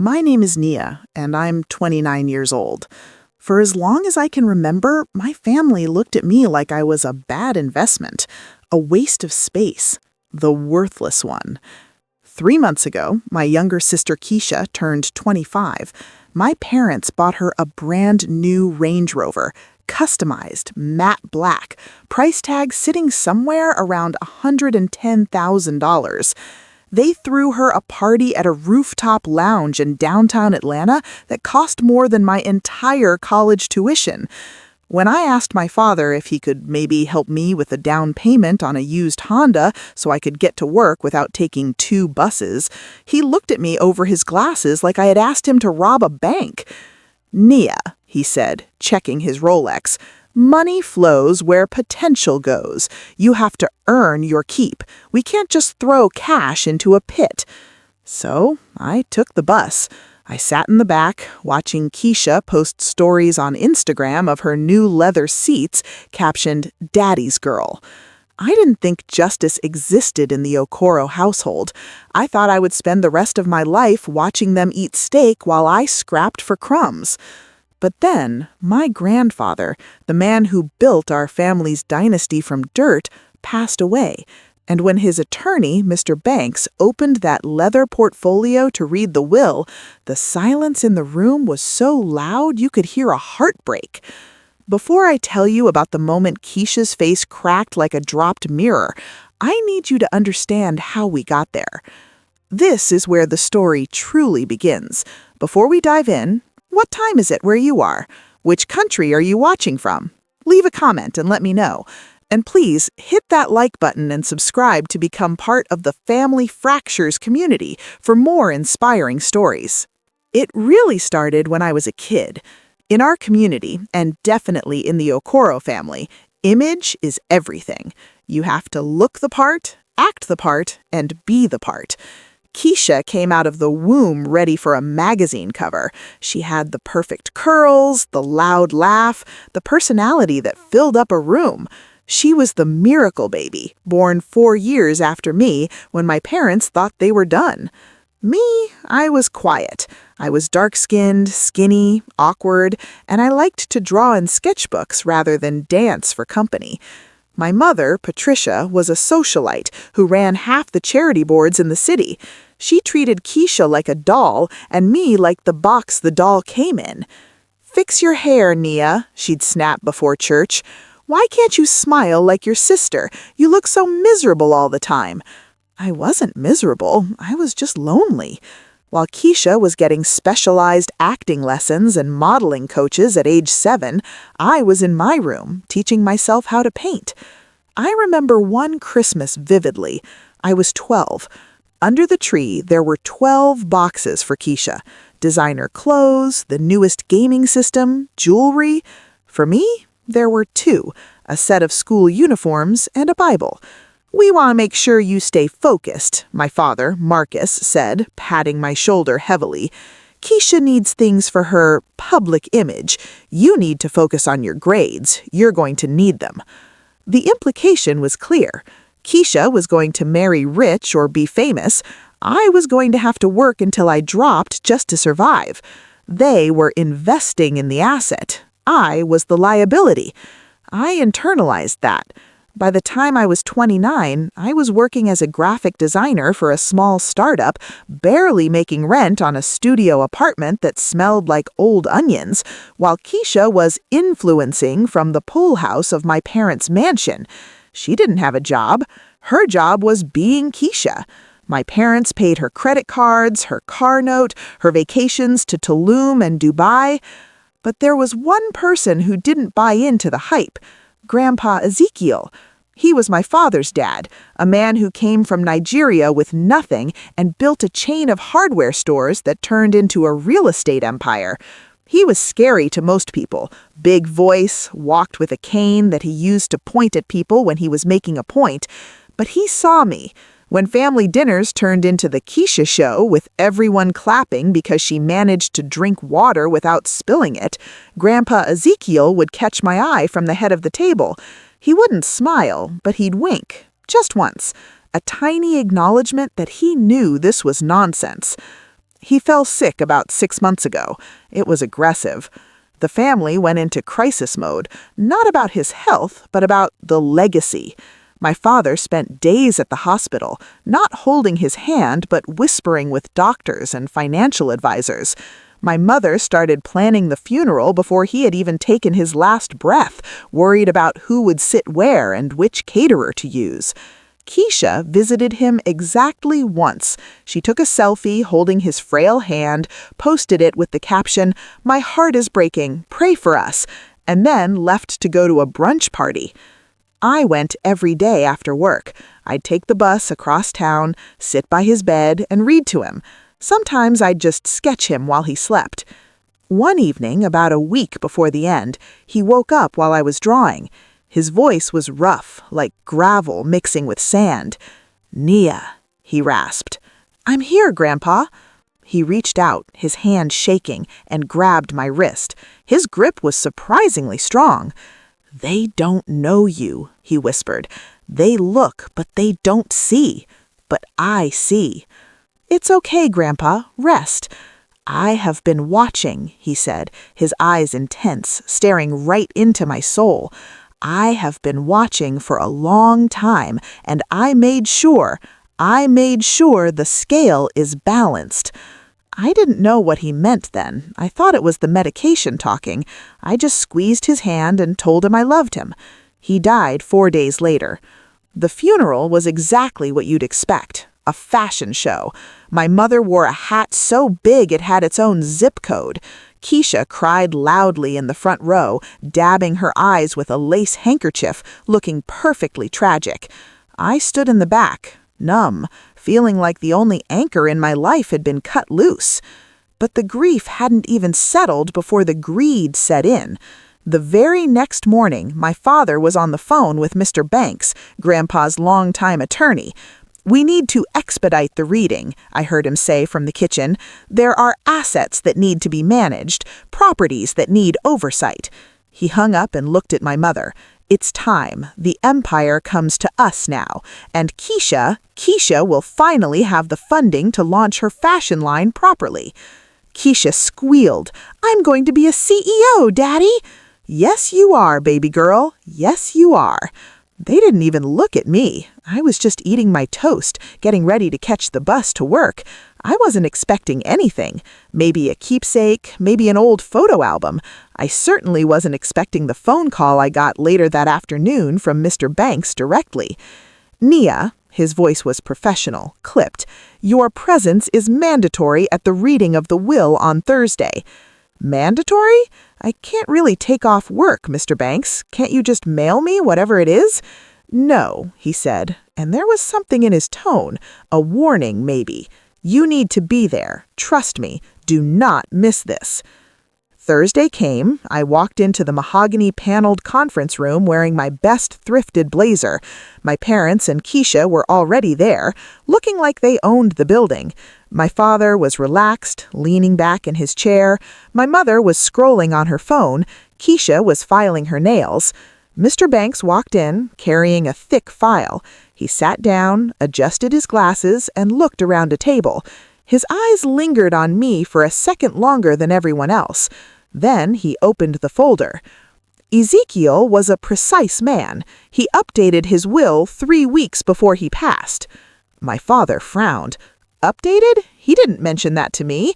My name is Nia, and I'm 29 years old. For as long as I can remember, my family looked at me like I was a bad investment, a waste of space, the worthless one. 3 months ago, my younger sister Keisha turned 25. My parents bought her a brand new Range Rover, customized, matte black, price tag sitting somewhere around $110,000. They threw her a party at a rooftop lounge in downtown Atlanta that cost more than my entire college tuition. When I asked my father if he could maybe help me with a down payment on a used Honda so I could get to work without taking 2 buses, he looked at me over his glasses like I had asked him to rob a bank. "Nia," he said, checking his Rolex, "money flows where potential goes. You have to earn your keep. We can't just throw cash into a pit." So I took the bus. I sat in the back, watching Keisha post stories on Instagram of her new leather seats captioned "Daddy's Girl." I didn't think justice existed in the Okoro household. I thought I would spend the rest of my life watching them eat steak while I scrapped for crumbs. But then, my grandfather, the man who built our family's dynasty from dirt, passed away. And when his attorney, Mr. Banks, opened that leather portfolio to read the will, the silence in the room was so loud you could hear a heartbreak. Before I tell you about the moment Keisha's face cracked like a dropped mirror, I need you to understand how we got there. This is where the story truly begins. Before we dive in, what time is it where you are? Which country are you watching from? Leave a comment and let me know. And please hit that like button and subscribe to become part of the Family Fractures community for more inspiring stories. It really started when I was a kid. In our community, and definitely in the Okoro family, image is everything. You have to look the part, act the part, and be the part. Keisha came out of the womb ready for a magazine cover. She had the perfect curls, the loud laugh, the personality that filled up a room. She was the miracle baby, born 4 years after me when my parents thought they were done. Me, I was quiet. I was dark-skinned, skinny, awkward, and I liked to draw in sketchbooks rather than dance for company. My mother, Patricia, was a socialite who ran half the charity boards in the city. She treated Keisha like a doll and me like the box the doll came in. "Fix your hair, Nia," she'd snap before church. "Why can't you smile like your sister? You look so miserable all the time." I wasn't miserable. I was just lonely. While Keisha was getting specialized acting lessons and modeling coaches at age 7, I was in my room, teaching myself how to paint. I remember one Christmas vividly. I was 12. Under the tree, there were 12 boxes for Keisha. Designer clothes, the newest gaming system, jewelry. For me, there were 2, a set of school uniforms and a Bible. "We want to make sure you stay focused," my father, Marcus, said, patting my shoulder heavily. "Keisha needs things for her public image. You need to focus on your grades. You're going to need them." The implication was clear. Keisha was going to marry rich or be famous. I was going to have to work until I dropped just to survive. They were investing in the asset. I was the liability. I internalized that. By the time I was 29, I was working as a graphic designer for a small startup, barely making rent on a studio apartment that smelled like old onions, while Keisha was influencing from the pool house of my parents' mansion. She didn't have a job. Her job was being Keisha. My parents paid her credit cards, her car note, her vacations to Tulum and Dubai. But there was one person who didn't buy into the hype. Grandpa Ezekiel. He was my father's dad, a man who came from Nigeria with nothing and built a chain of hardware stores that turned into a real estate empire. He was scary to most people. Big voice, walked with a cane that he used to point at people when he was making a point. But he saw me. When family dinners turned into the Keisha show with everyone clapping because she managed to drink water without spilling it, Grandpa Ezekiel would catch my eye from the head of the table. He wouldn't smile, but he'd wink, just once, a tiny acknowledgement that he knew this was nonsense. He fell sick about 6 months ago. It was aggressive. The family went into crisis mode, not about his health, but about the legacy. My father spent days at the hospital, not holding his hand, but whispering with doctors and financial advisors. My mother started planning the funeral before he had even taken his last breath, worried about who would sit where and which caterer to use. Keisha visited him exactly once. She took a selfie holding his frail hand, posted it with the caption, "My heart is breaking, pray for us," and then left to go to a brunch party. I went every day after work. I'd take the bus across town, sit by his bed, and read to him. Sometimes I'd just sketch him while he slept. One evening, about a week before the end, he woke up while I was drawing. His voice was rough, like gravel mixing with sand. "Nia," he rasped. "I'm here, Grandpa." He reached out, his hand shaking, and grabbed my wrist. His grip was surprisingly strong. "They don't know you," he whispered. "They look, but they don't see. But I see." "It's okay, Grandpa. Rest." "I have been watching," he said, his eyes intense, staring right into my soul. "I have been watching for a long time, and I made sure the scale is balanced." I didn't know what he meant then. I thought it was the medication talking. I just squeezed his hand and told him I loved him. He died 4 days later. The funeral was exactly what you'd expect. A fashion show. My mother wore a hat so big it had its own zip code. Keisha cried loudly in the front row, dabbing her eyes with a lace handkerchief, looking perfectly tragic. I stood in the back, numb, feeling like the only anchor in my life had been cut loose. But the grief hadn't even settled before the greed set in. The very next morning, my father was on the phone with Mr. Banks, Grandpa's longtime attorney. "We need to expedite the reading," I heard him say from the kitchen. "There are assets that need to be managed, properties that need oversight." He hung up and looked at my mother. "It's time. The empire comes to us now. And Keisha will finally have the funding to launch her fashion line properly." Keisha squealed, "I'm going to be a CEO, Daddy." "Yes, you are, baby girl. Yes, you are." They didn't even look at me. I was just eating my toast, getting ready to catch the bus to work. I wasn't expecting anything. Maybe a keepsake, maybe an old photo album. I certainly wasn't expecting the phone call I got later that afternoon from Mr. Banks directly. "Nia," his voice was professional, clipped, "your presence is mandatory at the reading of the will on Thursday." "Mandatory? I can't really take off work, Mr. Banks. Can't you just mail me whatever it is?" "No," he said, and there was something in his tone, a warning maybe. "You need to be there. Trust me. Do not miss this." Thursday came. I walked into the mahogany-paneled conference room wearing my best thrifted blazer. My parents and Keisha were already there, looking like they owned the building. My father was relaxed, leaning back in his chair. My mother was scrolling on her phone. Keisha was filing her nails. Mr. Banks walked in, carrying a thick file. He sat down, adjusted his glasses, and looked around a table. His eyes lingered on me for a second longer than everyone else. Then he opened the folder. Ezekiel was a precise man. He updated his will 3 weeks before he passed. My father frowned. Updated? He didn't mention that to me.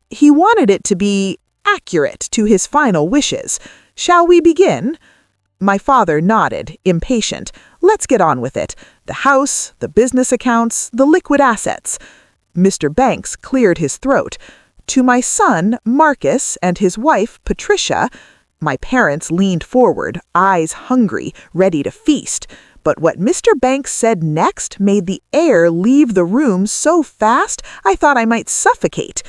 He wanted it to be accurate to his final wishes. Shall we begin? My father nodded, impatient. Let's get on with it. The house, the business accounts, the liquid assets. Mr. Banks cleared his throat. To my son, Marcus, and his wife, Patricia, my parents leaned forward, eyes hungry, ready to feast. But what Mr. Banks said next made the air leave the room so fast I thought I might suffocate.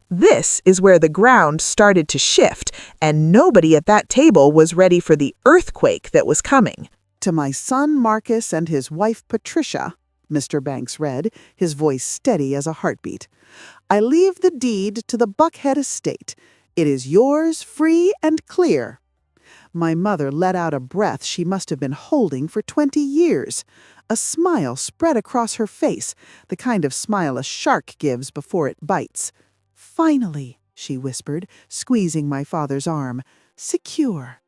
This is where the ground started to shift, and nobody at that table was ready for the earthquake that was coming. "To my son Marcus and his wife Patricia," Mr. Banks read, his voice steady as a heartbeat, "I leave the deed to the Buckhead estate. It is yours, free and clear." My mother let out a breath she must have been holding for 20 years. A smile spread across her face, the kind of smile a shark gives before it bites. "Finally," she whispered, squeezing my father's arm. "Secure."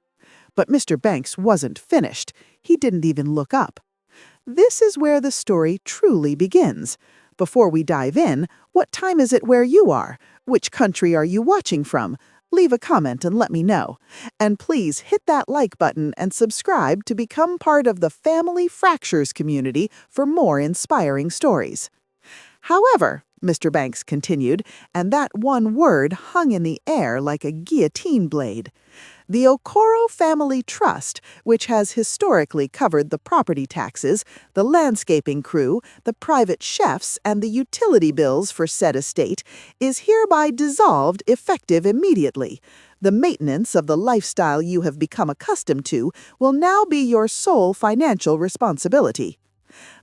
But Mr. Banks wasn't finished. He didn't even look up. This is where the story truly begins. Before we dive in, what time is it where you are? Which country are you watching from? Leave a comment and let me know. And please hit that like button and subscribe to become part of the Family Fractures community for more inspiring stories. However, Mr. Banks continued, and that one word hung in the air like a guillotine blade. The Okoro Family Trust, which has historically covered the property taxes, the landscaping crew, the private chefs, and the utility bills for said estate, is hereby dissolved effective immediately. The maintenance of the lifestyle you have become accustomed to will now be your sole financial responsibility.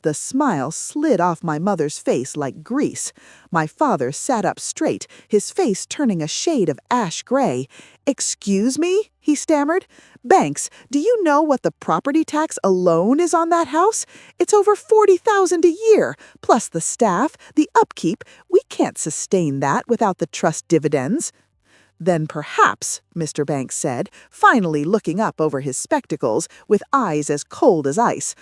The smile slid off my mother's face like grease. My father sat up straight, his face turning a shade of ash gray. "Excuse me?" he stammered. "Banks, do you know what the property tax alone is on that house? It's over $40,000 a year, plus the staff, the upkeep. We can't sustain that without the trust dividends." "Then perhaps," Mr. Banks said, finally looking up over his spectacles with eyes as cold as ice,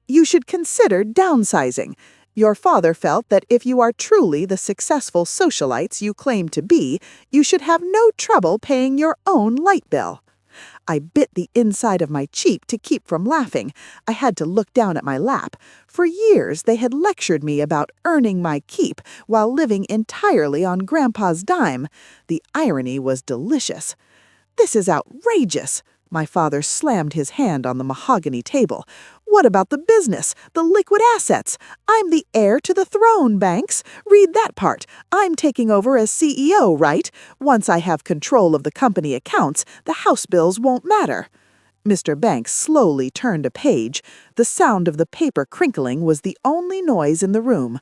"you should consider downsizing. Your father felt that if you are truly the successful socialites you claim to be, you should have no trouble paying your own light bill." I bit the inside of my cheek to keep from laughing. I had to look down at my lap. For years, they had lectured me about earning my keep while living entirely on Grandpa's dime. The irony was delicious. "This is outrageous." My father slammed his hand on the mahogany table. "What about the business, the liquid assets? I'm the heir to the throne, Banks. Read that part. I'm taking over as CEO, right? Once I have control of the company accounts, the house bills won't matter." Mr. Banks slowly turned a page. The sound of the paper crinkling was the only noise in the room.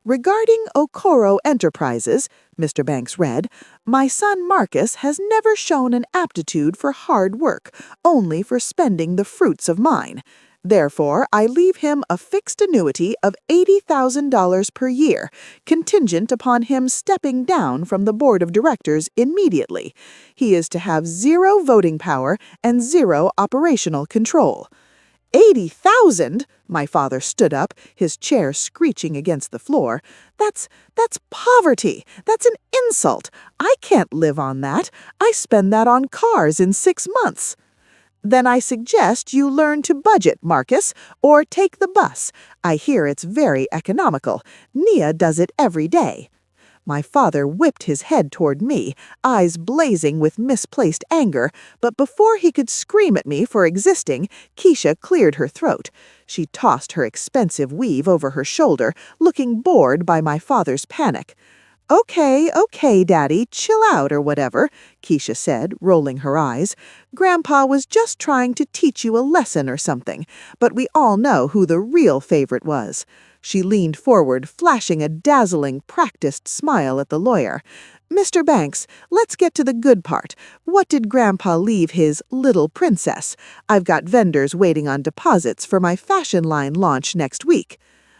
"Regarding Okoro Enterprises," Mr. Banks read, "my son Marcus has never shown an aptitude for hard work, only for spending the fruits of mine. Therefore, I leave him a fixed annuity of $80,000 per year, contingent upon him stepping down from the board of directors immediately. He is to have 0 voting power and 0 operational control." 80,000? My father stood up, his chair screeching against the floor. That's poverty. That's an insult. I can't live on that. I spend that on cars in 6 months. "Then I suggest you learn to budget, Marcus, or take the bus. I hear it's very economical. Nia does it every day." My father whipped his head toward me, eyes blazing with misplaced anger, but before he could scream at me for existing, Keisha cleared her throat. She tossed her expensive weave over her shoulder, looking bored by my father's panic. Okay, Daddy, chill out or whatever," Keisha said, rolling her eyes. "Grandpa was just trying to teach you a lesson or something, but we all know who the real favorite was." She leaned forward, flashing a dazzling, practiced smile at the lawyer. "Mr. Banks, let's get to the good part. What did Grandpa leave his little princess? I've got vendors waiting on deposits for my fashion line launch next week."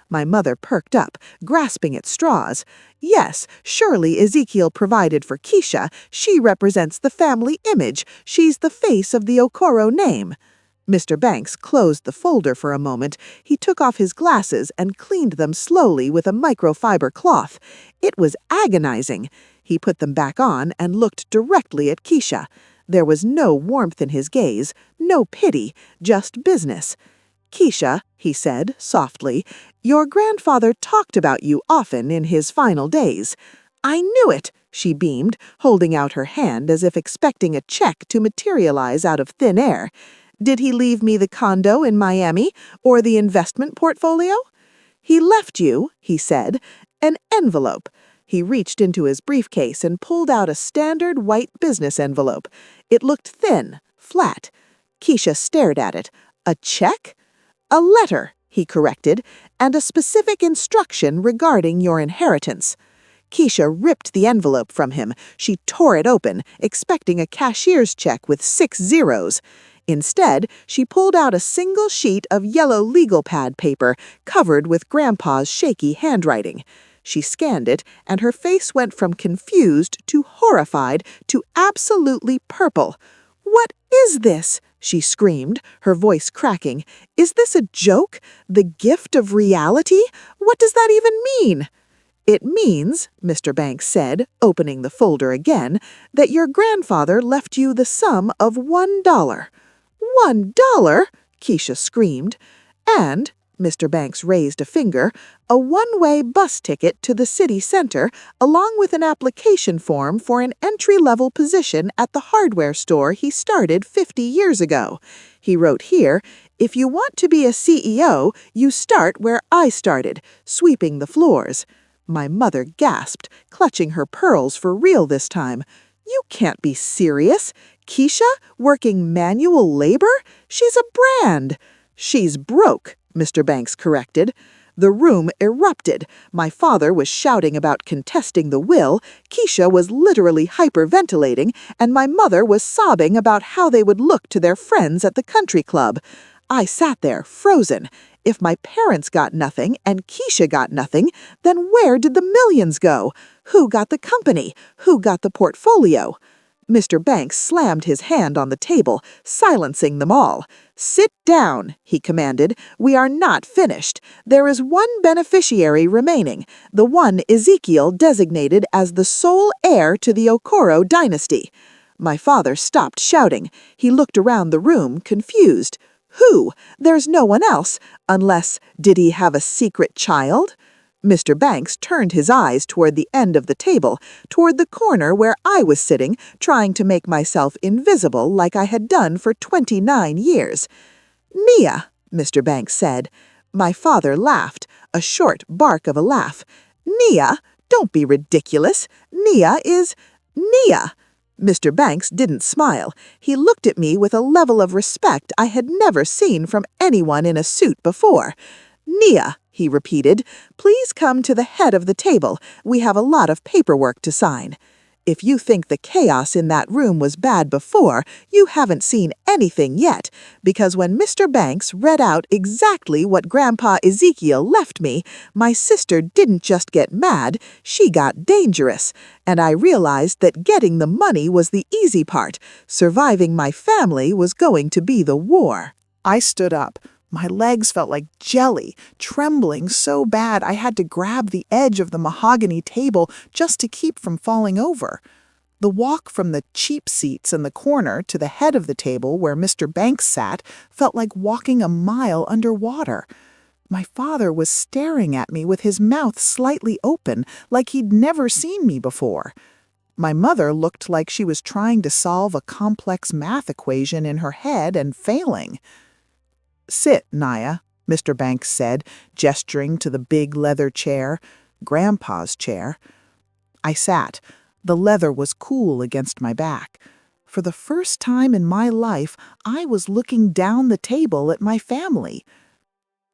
My mother perked up, grasping at straws. "Yes, surely Ezekiel provided for Keisha. She represents the family image. She's the face of the Okoro name." Mr. Banks closed the folder for a moment. He took off his glasses and cleaned them slowly with a microfiber cloth. It was agonizing. He put them back on and looked directly at Keisha. There was no warmth in his gaze, no pity, just business. "Keisha," he said softly, "your grandfather talked about you often in his final days." "I knew it," she beamed, holding out her hand as if expecting a check to materialize out of thin air. "Did he leave me the condo in Miami or the investment portfolio?" "He left you," he said, "an envelope." He reached into his briefcase and pulled out a standard white business envelope. It looked thin, flat. Keisha stared at it. "A check?" "A letter," he corrected, "and a specific instruction regarding your inheritance." Keisha ripped the envelope from him. She tore it open, expecting a cashier's check with 6 zeros. Instead, she pulled out a single sheet of yellow legal pad paper covered with Grandpa's shaky handwriting. She scanned it, and her face went from confused to horrified to absolutely purple. "What is this?" she screamed, her voice cracking. "Is this a joke? The gift of reality? What does that even mean?" "It means," Mr. Banks said, opening the folder again, "that your grandfather left you the sum of $1. $1? Keisha screamed. "And," Mr. Banks raised a finger, "a one-way bus ticket to the city center, along with an application form for an entry-level position at the hardware store he started 50 years ago. He wrote here, 'If you want to be a CEO, you start where I started, sweeping the floors.'" My mother gasped, clutching her pearls for real this time. "You can't be serious. Keisha, working manual labor? She's a brand." "She's broke," Mr. Banks corrected. The room erupted. My father was shouting about contesting the will, Keisha was literally hyperventilating, and my mother was sobbing about how they would look to their friends at the country club. I sat there, frozen. If my parents got nothing and Keisha got nothing, then where did the millions go? Who got the company? Who got the portfolio? Mr. Banks slammed his hand on the table, silencing them all. "Sit down," he commanded. "We are not finished. There is one beneficiary remaining, the one Ezekiel designated as the sole heir to the Okoro dynasty." My father stopped shouting. He looked around the room, confused. "Who? There's no one else. Unless, did he have a secret child?" Mr. Banks turned his eyes toward the end of the table, toward the corner where I was sitting, trying to make myself invisible like I had done for 29 years. "Nia," Mr. Banks said. My father laughed, a short bark of a laugh. "Nia? Don't be ridiculous. Nia is Nia." Mr. Banks didn't smile. He looked at me with a level of respect I had never seen from anyone in a suit before. "Nia," he repeated, "please come to the head of the table. We have a lot of paperwork to sign." If you think the chaos in that room was bad before, you haven't seen anything yet, because when Mr. Banks read out exactly what Grandpa Ezekiel left me, my sister didn't just get mad, she got dangerous, and I realized that getting the money was the easy part. Surviving my family was going to be the war. I stood up. My legs felt like jelly, trembling so bad I had to grab the edge of the mahogany table just to keep from falling over. The walk from the cheap seats in the corner to the head of the table where Mr. Banks sat felt like walking a mile underwater. My father was staring at me with his mouth slightly open, like he'd never seen me before. My mother looked like she was trying to solve a complex math equation in her head and failing. "Sit, Nia," Mr. Banks said, gesturing to the big leather chair, Grandpa's chair. I sat. The leather was cool against my back. For the first time in my life, I was looking down the table at my family.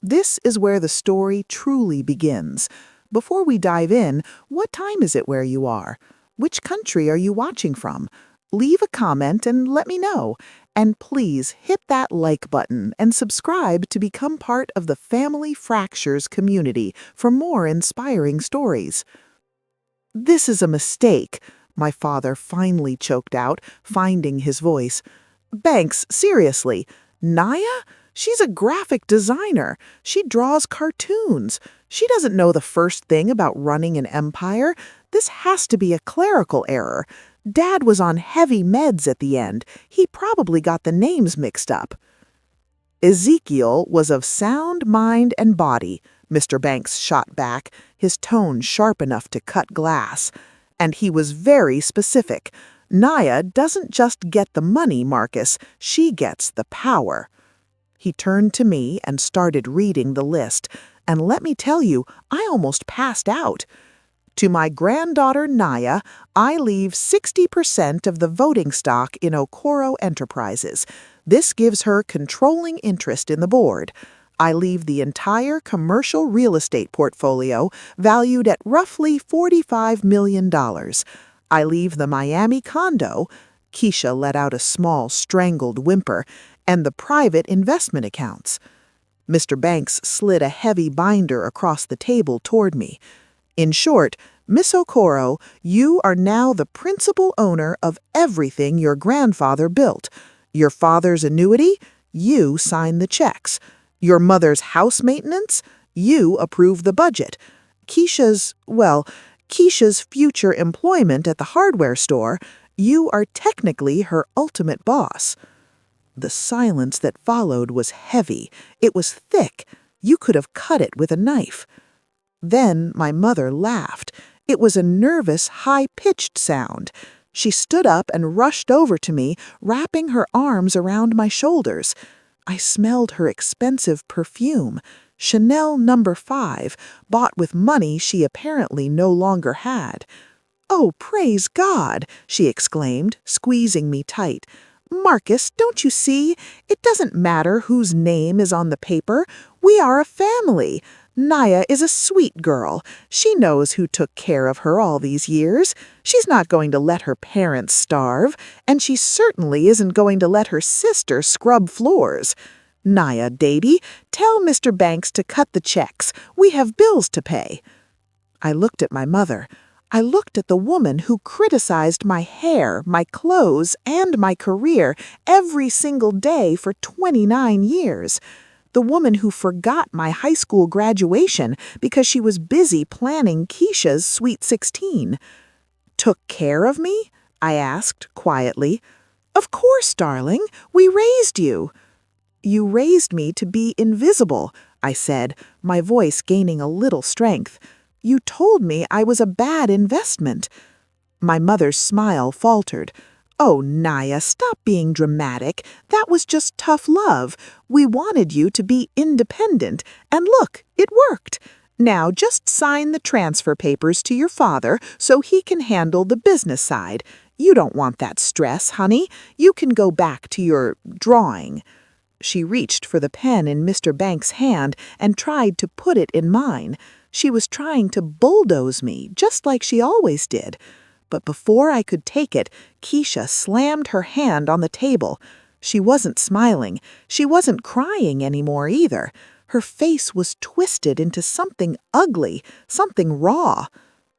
This is where the story truly begins. Before we dive in, what time is it where you are? Which country are you watching from? Leave a comment and let me know. And please hit that like button and subscribe to become part of the Family Fractures community for more inspiring stories. "This is a mistake," my father finally choked out, finding his voice. "Banks, seriously, Nia? She's a graphic designer. She draws cartoons. She doesn't know the first thing about running an empire. This has to be a clerical error. Dad was on heavy meds at the end. He probably got the names mixed up." "Ezekiel was of sound mind and body," Mr. Banks shot back, his tone sharp enough to cut glass. "And he was very specific. Nia doesn't just get the money, Marcus. She gets the power." He turned to me and started reading the list. And let me tell you, I almost passed out. "To my granddaughter Nia, I leave 60% of the voting stock in Okoro Enterprises. This gives her controlling interest in the board. I leave the entire commercial real estate portfolio valued at roughly $45 million. I leave the Miami condo," Keisha let out a small, strangled whimper, "and the private investment accounts." Mr. Banks slid a heavy binder across the table toward me. In short, Miss Okoro, you are now the principal owner of everything your grandfather built. Your father's annuity, you sign the checks. Your mother's house maintenance, you approve the budget. Keisha's future employment at the hardware store, you are technically her ultimate boss. The silence that followed was heavy. It was thick. You could have cut it with a knife. Then my mother laughed. It was a nervous, high-pitched sound. She stood up and rushed over to me, wrapping her arms around my shoulders. I smelled her expensive perfume, Chanel No. 5, bought with money she apparently no longer had. "Oh, praise God!" she exclaimed, squeezing me tight. "Marcus, don't you see? It doesn't matter whose name is on the paper. We are a family. Naya is a sweet girl. She knows who took care of her all these years. She's not going to let her parents starve, and she certainly isn't going to let her sister scrub floors. Naya, Davy, tell Mr. Banks to cut the checks. We have bills to pay." I looked at my mother. I looked at the woman who criticized my hair, my clothes, and my career every single day for 29 years. The woman who forgot my high school graduation because she was busy planning Keisha's Sweet 16. "Took care of me?" I asked quietly. "Of course, darling. We raised you." "You raised me to be invisible," I said, my voice gaining a little strength. "You told me I was a bad investment." My mother's smile faltered. "Oh, Naya, stop being dramatic. That was just tough love. We wanted you to be independent, and look, it worked. Now just sign the transfer papers to your father so he can handle the business side. You don't want that stress, honey. You can go back to your drawing." She reached for the pen in Mr. Banks' hand and tried to put it in mine. She was trying to bulldoze me, just like she always did. But before I could take it, Keisha slammed her hand on the table. She wasn't smiling. She wasn't crying anymore either. Her face was twisted into something ugly, something raw.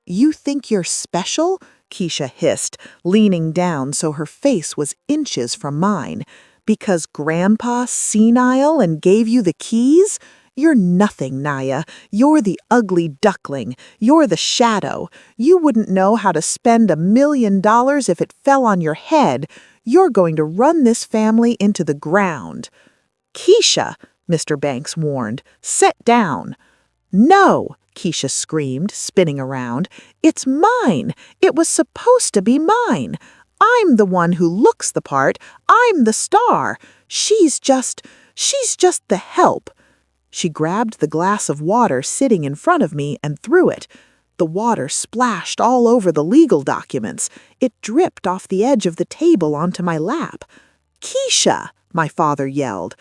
"You think you're special?" Keisha hissed, leaning down so her face was inches from mine. "Because Grandpa's senile and gave you the keys? You're nothing, Naya. You're the ugly duckling. You're the shadow. You wouldn't know how to spend $1 million if it fell on your head. You're going to run this family into the ground." "Keisha," Mr. Banks warned, "sit down." "No," Keisha screamed, spinning around. "It's mine. It was supposed to be mine. I'm the one who looks the part. I'm the star. She's just the help." She grabbed the glass of water sitting in front of me and threw it. The water splashed all over the legal documents. It dripped off the edge of the table onto my lap. "Keisha!" my father yelled.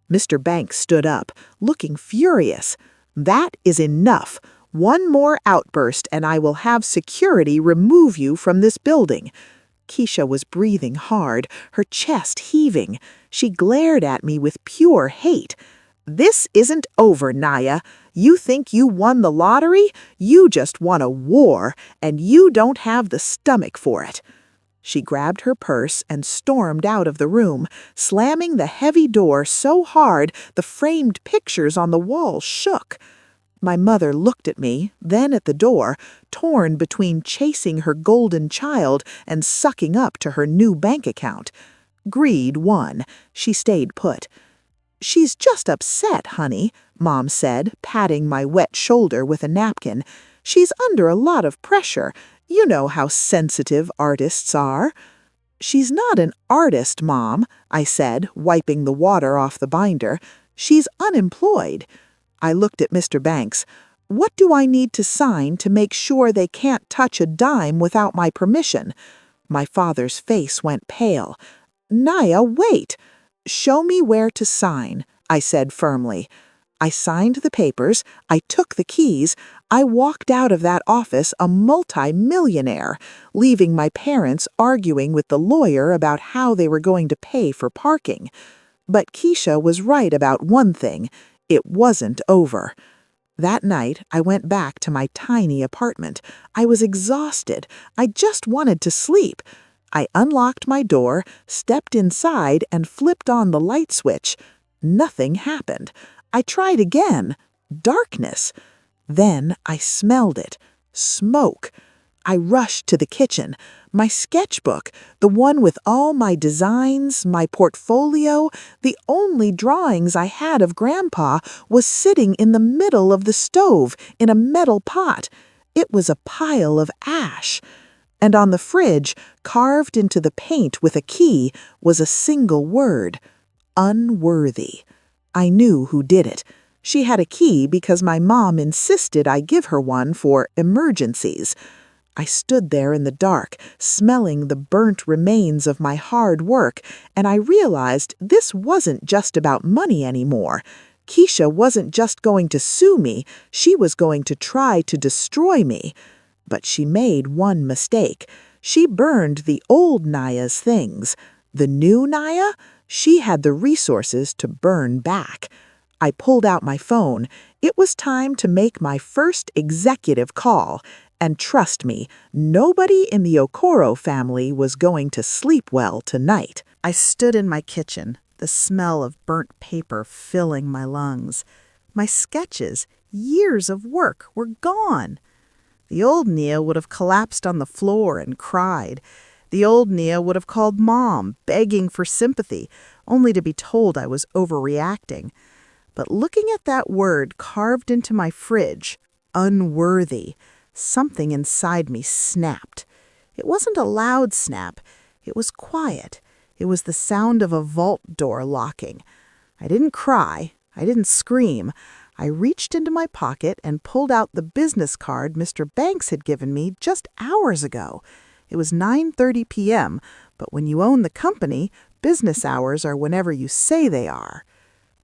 Mr. Banks stood up, looking furious. "That is enough. One more outburst and I will have security remove you from this building." Keisha was breathing hard, her chest heaving. She glared at me with pure hate. "This isn't over, Naya. You think you won the lottery? You just won a war, and you don't have the stomach for it." She grabbed her purse and stormed out of the room, slamming the heavy door so hard the framed pictures on the wall shook. My mother looked at me, then at the door, torn between chasing her golden child and sucking up to her new bank account. Greed won. She stayed put. "She's just upset, honey," Mom said, patting my wet shoulder with a napkin. "She's under a lot of pressure. You know how sensitive artists are." "She's not an artist, Mom," I said, wiping the water off the binder. "She's unemployed." I looked at Mr. Banks. "What do I need to sign to make sure they can't touch a dime without my permission?" My father's face went pale. "Naya, wait." "Show me where to sign," I said firmly. I signed the papers, I took the keys, I walked out of that office a multi-millionaire, leaving my parents arguing with the lawyer about how they were going to pay for parking. But Keisha was right about one thing. It wasn't over. That night, I went back to my tiny apartment. I was exhausted. I just wanted to sleep. I unlocked my door, stepped inside, and flipped on the light switch. Nothing happened. I tried again. Darkness. Then I smelled it. Smoke. I rushed to the kitchen. My sketchbook, the one with all my designs, my portfolio, the only drawings I had of Grandpa, was sitting in the middle of the stove in a metal pot. It was a pile of ash. And on the fridge, carved into the paint with a key, was a single word: unworthy. I knew who did it. She had a key because my mom insisted I give her one for emergencies. I stood there in the dark, smelling the burnt remains of my hard work, and I realized this wasn't just about money anymore. Keisha wasn't just going to sue me, she was going to try to destroy me. But she made one mistake. She burned the old Naya's things. The new Naya? She had the resources to burn back. I pulled out my phone. It was time to make my first executive call. And trust me, nobody in the Okoro family was going to sleep well tonight. I stood in my kitchen, the smell of burnt paper filling my lungs. My sketches, years of work, were gone. The old Nia would have collapsed on the floor and cried. The old Nia would have called Mom, begging for sympathy, only to be told I was overreacting. But looking at that word carved into my fridge, unworthy, something inside me snapped. It wasn't a loud snap. It was quiet. It was the sound of a vault door locking. I didn't cry. I didn't scream. I reached into my pocket and pulled out the business card Mr. Banks had given me just hours ago. It was 9:30 p.m., but when you own the company, business hours are whenever you say they are.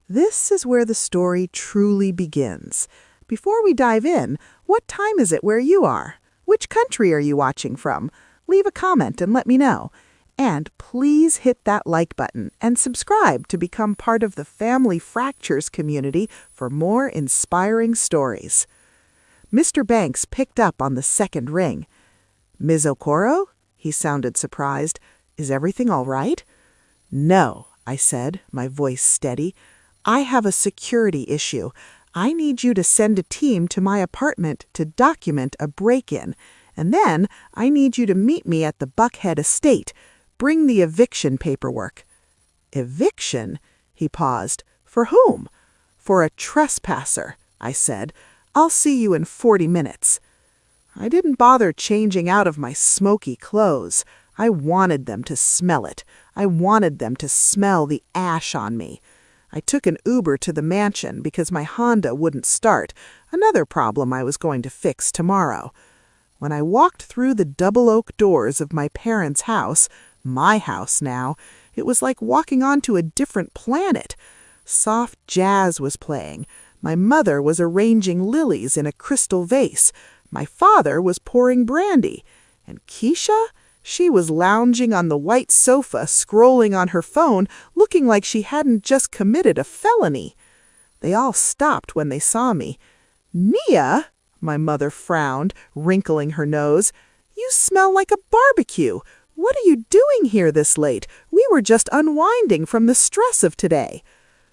This is where the story truly begins. Before we dive in, what time is it where you are? Which country are you watching from? Leave a comment and let me know. And please hit that like button and subscribe to become part of the Family Fractures community for more inspiring stories. Mr. Banks picked up on the second ring. "Ms. Okoro?" He sounded surprised. "Is everything all right?" "No," I said, my voice steady. "I have a security issue. I need you to send a team to my apartment to document a break-in. And then I need you to meet me at the Buckhead estate. Bring the eviction paperwork." "Eviction?" He paused. "For whom?" "For a trespasser," I said. "I'll see you in 40 minutes. I didn't bother changing out of my smoky clothes. I wanted them to smell it. I wanted them to smell the ash on me. I took an Uber to the mansion because my Honda wouldn't start, another problem I was going to fix tomorrow. When I walked through the double oak doors of my parents' house, my house now, it was like walking onto a different planet. Soft jazz was playing. My mother was arranging lilies in a crystal vase. My father was pouring brandy. And Keisha? She was lounging on the white sofa, scrolling on her phone, looking like she hadn't just committed a felony. They all stopped when they saw me. "Nia," my mother frowned, wrinkling her nose, "you smell like a barbecue. What are you doing here this late? We were just unwinding from the stress of today."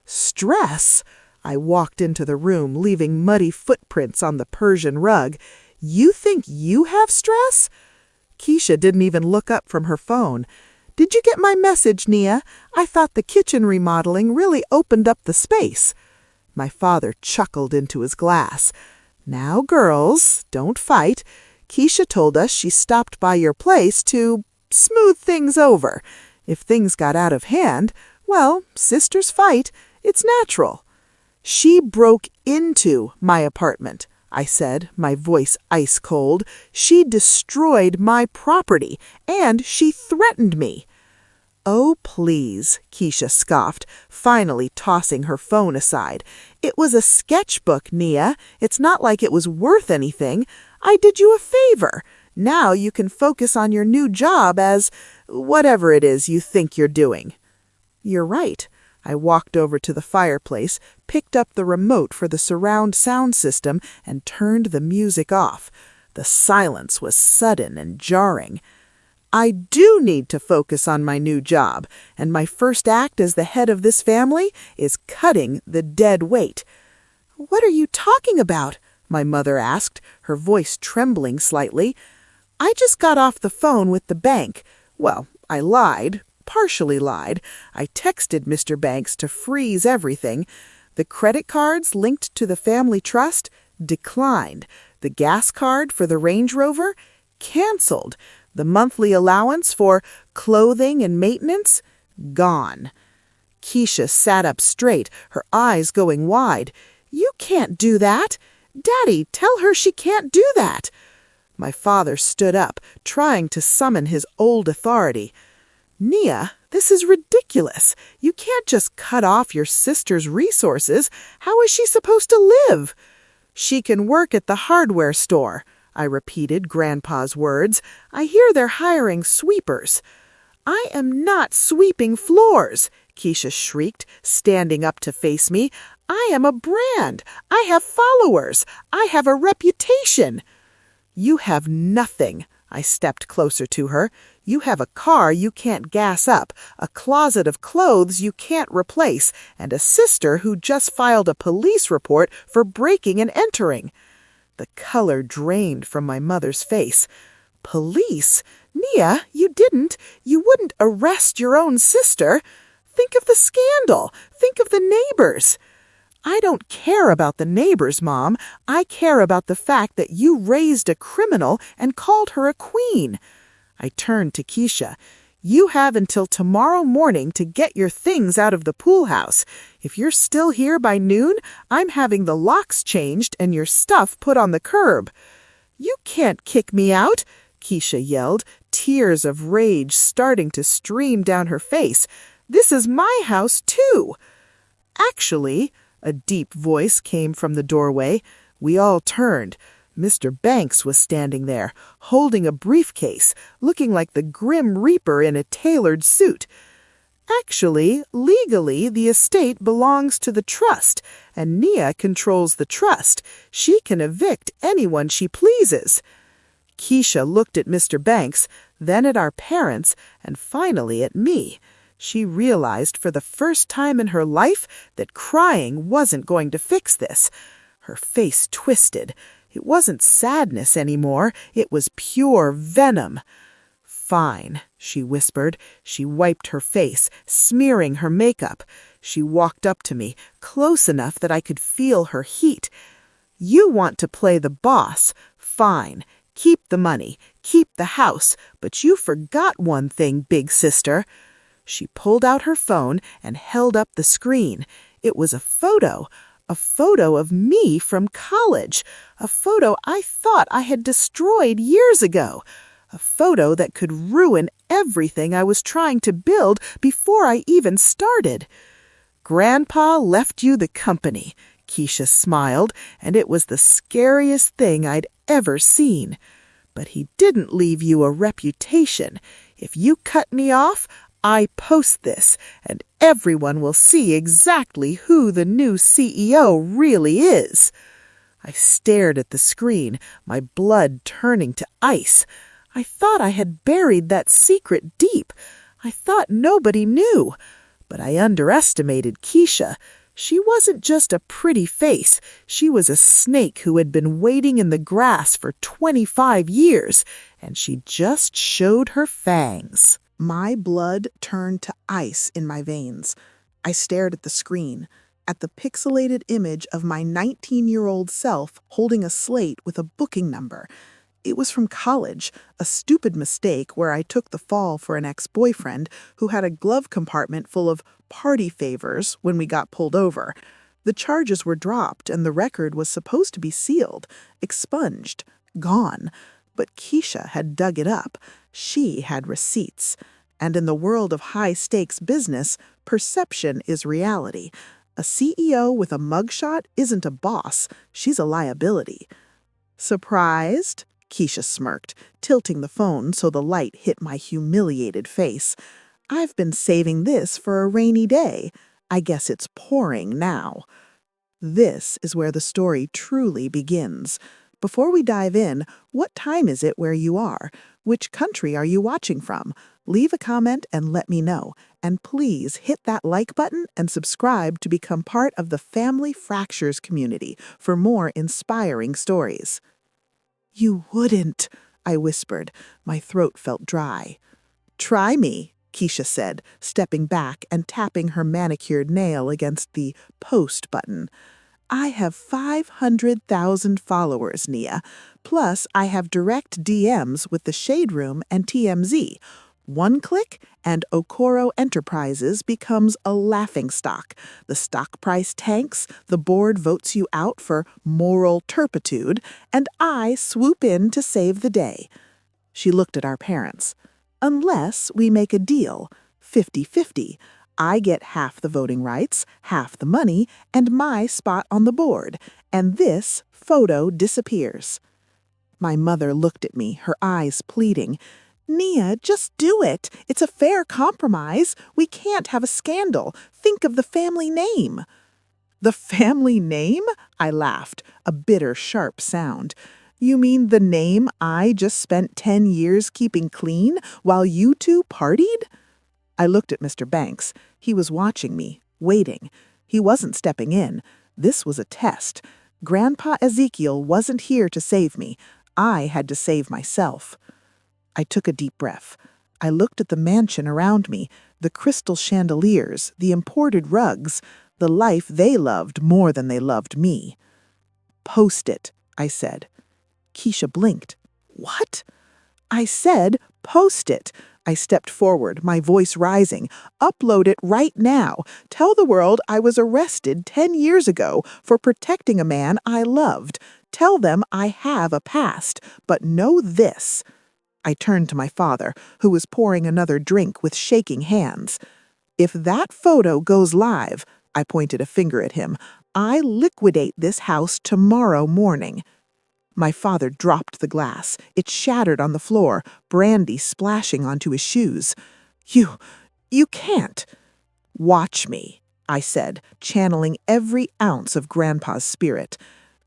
"Stress?" I walked into the room, leaving muddy footprints on the Persian rug. "You think you have stress?" Keisha didn't even look up from her phone. "Did you get my message, Nia? I thought the kitchen remodeling really opened up the space." My father chuckled into his glass. "Now, girls, don't fight. Keisha told us she stopped by your place to smooth things over. If things got out of hand, well, sisters fight. It's natural." "She broke into my apartment," I said, my voice ice cold. "She destroyed my property, and she threatened me." "Oh, please," Keisha scoffed, finally tossing her phone aside. "It was a sketchbook, Nia. It's not like it was worth anything. I did you a favor. Now you can focus on your new job as whatever it is you think you're doing." "You're right. I walked over to the fireplace, picked up the remote for the surround sound system, and turned the music off. The silence was sudden and jarring. I do need to focus on my new job, and my first act as the head of this family is cutting the dead weight. "What are you talking about?" my mother asked, her voice trembling slightly. "I just got off the phone with the bank. Well, I lied, partially lied. I texted Mr. Banks to freeze everything. The credit cards linked to the family trust declined. The gas card for the Range Rover canceled. The monthly allowance for clothing and maintenance gone." Keisha sat up straight, her eyes going wide. "You can't do that. Daddy, tell her she can't do that." My father stood up, trying to summon his old authority. "Nia, this is ridiculous. You can't just cut off your sister's resources. How is she supposed to live?" "She can work at the hardware store," I repeated Grandpa's words. "I hear they're hiring sweepers." "I am not sweeping floors," Keisha shrieked, standing up to face me. "I am a brand. I have followers. I have a reputation." "You have nothing." I stepped closer to her. "You have a car you can't gas up, a closet of clothes you can't replace, and a sister who just filed a police report for breaking and entering." The color drained from my mother's face. "Police? Nia, you wouldn't arrest your own sister. Think of the scandal. Think of the neighbors." "I don't care about the neighbors, Mom. I care about the fact that you raised a criminal and called her a queen." I turned to Keisha. "You have until tomorrow morning to get your things out of the pool house. If you're still here by noon, I'm having the locks changed and your stuff put on the curb." "You can't kick me out," Keisha yelled, tears of rage starting to stream down her face. "This is my house, too." "Actually," a deep voice came from the doorway. We all turned. Mr. Banks was standing there, holding a briefcase, looking like the Grim Reaper in a tailored suit. "Actually, legally, the estate belongs to the trust, and Nia controls the trust. She can evict anyone she pleases." Keisha looked at Mr. Banks, then at our parents, and finally at me. She realized for the first time in her life that crying wasn't going to fix this. Her face twisted. It wasn't sadness anymore. It was pure venom. "Fine," she whispered. She wiped her face, smearing her makeup. She walked up to me, close enough that I could feel her heat. "You want to play the boss. Fine. Keep the money. Keep the house. But you forgot one thing, big sister." She pulled out her phone and held up the screen. It was a photo of me from college, a photo I thought I had destroyed years ago, a photo that could ruin everything I was trying to build before I even started. "Grandpa left you the company," Keisha smiled, and it was the scariest thing I'd ever seen. "But he didn't leave you a reputation. If you cut me off, I post this, and everyone will see exactly who the new CEO really is." I stared at the screen, my blood turning to ice. I thought I had buried that secret deep. I thought nobody knew. But I underestimated Keisha. She wasn't just a pretty face. She was a snake who had been waiting in the grass for 25 years, and she just showed her fangs. My blood turned to ice in my veins. I stared at the screen, at the pixelated image of my 19-year-old self holding a slate with a booking number. It was from college, a stupid mistake where I took the fall for an ex-boyfriend who had a glove compartment full of party favors when we got pulled over. The charges were dropped and the record was supposed to be sealed, expunged, gone. But Keisha had dug it up. She had receipts. And in the world of high-stakes business, perception is reality. A CEO with a mugshot isn't a boss. She's a liability. "Surprised?" Keisha smirked, tilting the phone so the light hit my humiliated face. "I've been saving this for a rainy day. I guess it's pouring now. This is where the story truly begins. Before we dive in, what time is it where you are? Which country are you watching from? Leave a comment and let me know. And please hit that like button and subscribe to become part of the Family Fractures community for more inspiring stories. You wouldn't, I whispered. My throat felt dry. Try me, Keisha said, stepping back and tapping her manicured nail against the post button. I have 500,000 followers, Nia. Plus, I have direct DMs with the Shade Room and TMZ. One click, and Okoro Enterprises becomes a laughingstock. The stock price tanks, the board votes you out for moral turpitude, and I swoop in to save the day. She looked at our parents. Unless we make a deal, 50-50. I get half the voting rights, half the money, and my spot on the board, and this photo disappears. My mother looked at me, her eyes pleading. Nia, just do it. It's a fair compromise. We can't have a scandal. Think of the family name. The family name? I laughed, a bitter, sharp sound. You mean the name I just spent 10 years keeping clean while you two partied? I looked at Mr. Banks. He was watching me, waiting. He wasn't stepping in. This was a test. Grandpa Ezekiel wasn't here to save me. I had to save myself. I took a deep breath. I looked at the mansion around me, the crystal chandeliers, the imported rugs, the life they loved more than they loved me. Post it, I said. Keisha blinked. What? I said, post it. I stepped forward, my voice rising. Upload it right now. Tell the world I was arrested 10 years ago for protecting a man I loved. Tell them I have a past, but know this. I turned to my father, who was pouring another drink with shaking hands. If that photo goes live, I pointed a finger at him, I liquidate this house tomorrow morning. My father dropped the glass. It shattered on the floor, brandy splashing onto his shoes. You can't. Watch me, I said, channeling every ounce of Grandpa's spirit.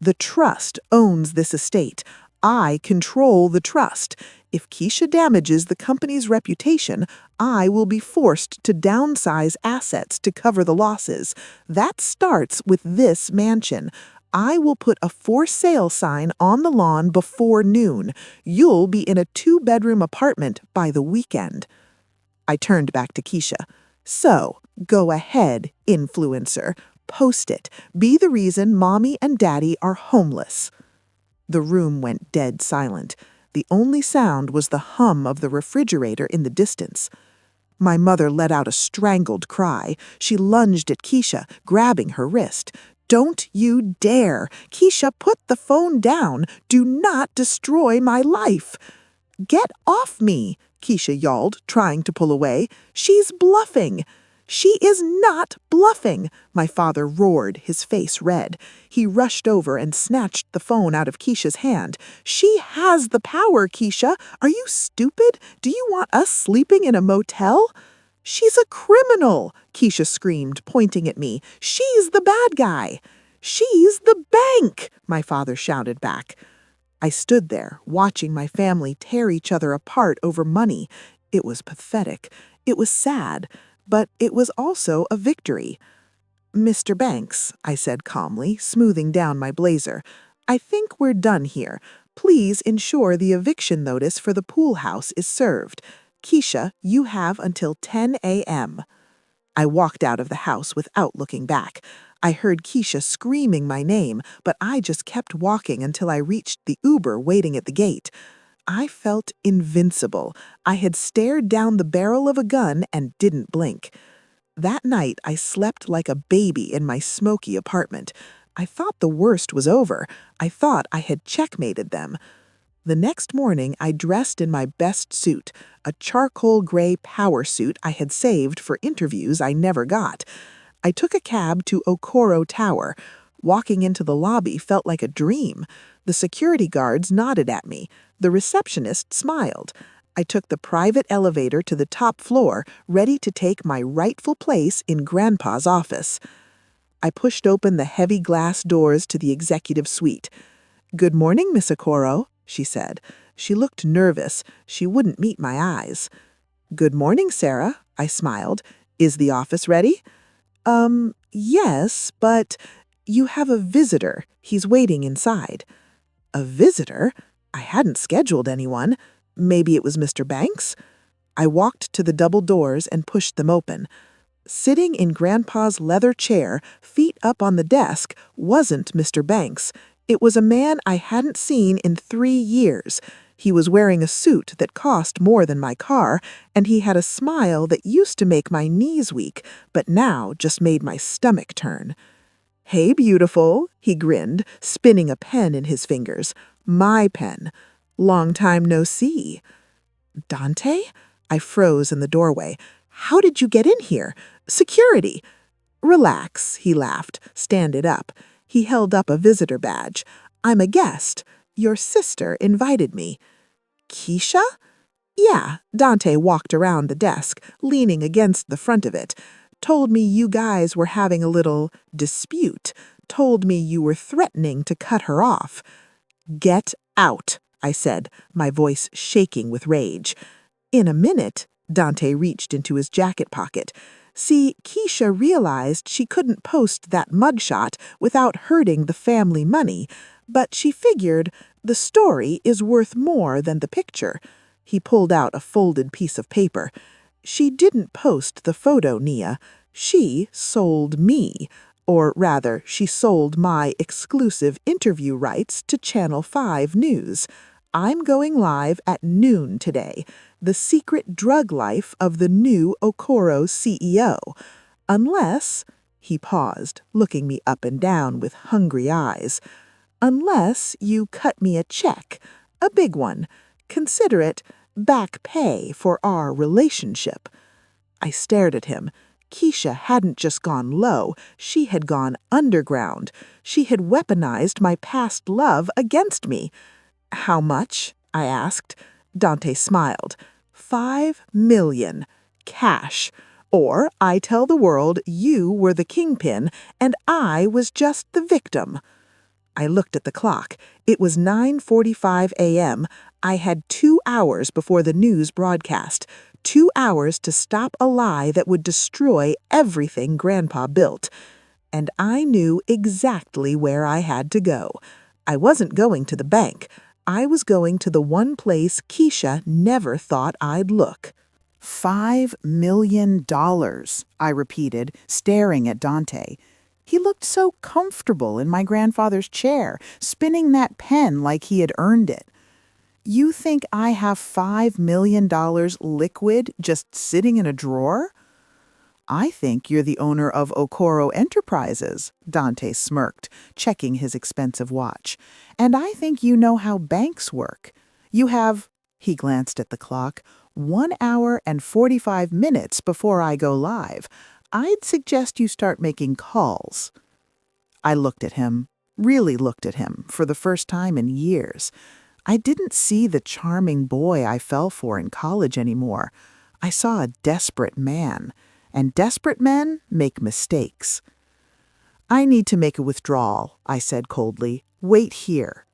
The trust owns this estate. I control the trust. If Keisha damages the company's reputation, I will be forced to downsize assets to cover the losses. That starts with this mansion. I will put a for sale sign on the lawn before noon. You'll be in a 2-bedroom apartment by the weekend. I turned back to Keisha. So, go ahead, influencer. Post it. Be the reason Mommy and Daddy are homeless. The room went dead silent. The only sound was the hum of the refrigerator in the distance. My mother let out a strangled cry. She lunged at Keisha, grabbing her wrist. Don't you dare! Keisha, put the phone down. Do not destroy my life. Get off me, Keisha yelled, trying to pull away. She's bluffing. She is not bluffing, my father roared, his face red. He rushed over and snatched the phone out of Keisha's hand. She has the power, Keisha. Are you stupid? Do you want us sleeping in a motel? She's a criminal, Keisha screamed, pointing at me. She's the bad guy. She's the bank, my father shouted back. I stood there, watching my family tear each other apart over money. It was pathetic. It was sad. But it was also a victory. Mr. Banks, I said calmly, smoothing down my blazer, I think we're done here. Please ensure the eviction notice for the pool house is served. Keisha, you have until 10 a.m. I walked out of the house without looking back. I heard Keisha screaming my name, but I just kept walking until I reached the Uber waiting at the gate. I felt invincible. I had stared down the barrel of a gun and didn't blink. That night, I slept like a baby in my smoky apartment. I thought the worst was over. I thought I had checkmated them. The next morning, I dressed in my best suit, a charcoal gray power suit I had saved for interviews I never got. I took a cab to Okoro Tower. Walking into the lobby felt like a dream. The security guards nodded at me. The receptionist smiled. I took the private elevator to the top floor, ready to take my rightful place in Grandpa's office. I pushed open the heavy glass doors to the executive suite. "Good morning, Miss Okoro," she said. She looked nervous. She wouldn't meet my eyes. "Good morning, Sarah," I smiled. "Is the office ready?" Yes, but you have a visitor. He's waiting inside." A visitor? I hadn't scheduled anyone. Maybe it was Mr. Banks? I walked to the double doors and pushed them open. Sitting in Grandpa's leather chair, feet up on the desk, wasn't Mr. Banks. It was a man I hadn't seen in 3 years. He was wearing a suit that cost more than my car, and he had a smile that used to make my knees weak, but now just made my stomach turn. "Hey, beautiful," he grinned, spinning a pen in his fingers. My pen. "Long time no see." "Dante?" I froze in the doorway. "How did you get in here? Security." "Relax," he laughed. "Stand it up." He held up a visitor badge. "I'm a guest. Your sister invited me." "Keisha?" "Yeah." Dante walked around the desk, leaning against the front of it. "Told me you guys were having a little dispute. Told me you were threatening to cut her off." "Get out," I said, my voice shaking with rage. "In a minute," Dante reached into his jacket pocket. See, Keisha realized she couldn't post that mugshot without hurting the family money, but she figured the story is worth more than the picture. He pulled out a folded piece of paper. "She didn't post the photo, Nia. She sold me. Or rather, she sold my exclusive interview rights to Channel 5 News. I'm going live at noon today. The secret drug life of the new Okoro CEO. Unless," he paused, looking me up and down with hungry eyes, "unless you cut me a check, a big one. Consider it back pay for our relationship." I stared at him. Keisha hadn't just gone low, she had gone underground. She had weaponized my past love against me. "How much?" I asked. Dante smiled. "5 million. Cash. Or I tell the world you were the kingpin and I was just the victim." I looked at the clock. It was 9:45 a.m. I had 2 hours before the news broadcast. 2 hours to stop a lie that would destroy everything Grandpa built. And I knew exactly where I had to go. I wasn't going to the bank. I was going to the one place Keisha never thought I'd look. $5 million, I repeated, staring at Dante. He looked so comfortable in my grandfather's chair, spinning that pen like he had earned it. "You think I have $5 million liquid just sitting in a drawer?" "I think you're the owner of Okoro Enterprises," Dante smirked, checking his expensive watch. "And I think you know how banks work. You have," he glanced at the clock, 1 hour and 45 minutes before I go live. I'd suggest you start making calls." I looked at him, really looked at him, for the first time in years. I didn't see the charming boy I fell for in college anymore. I saw a desperate man, and desperate men make mistakes. "I need to make a withdrawal," I said coldly. "Wait here."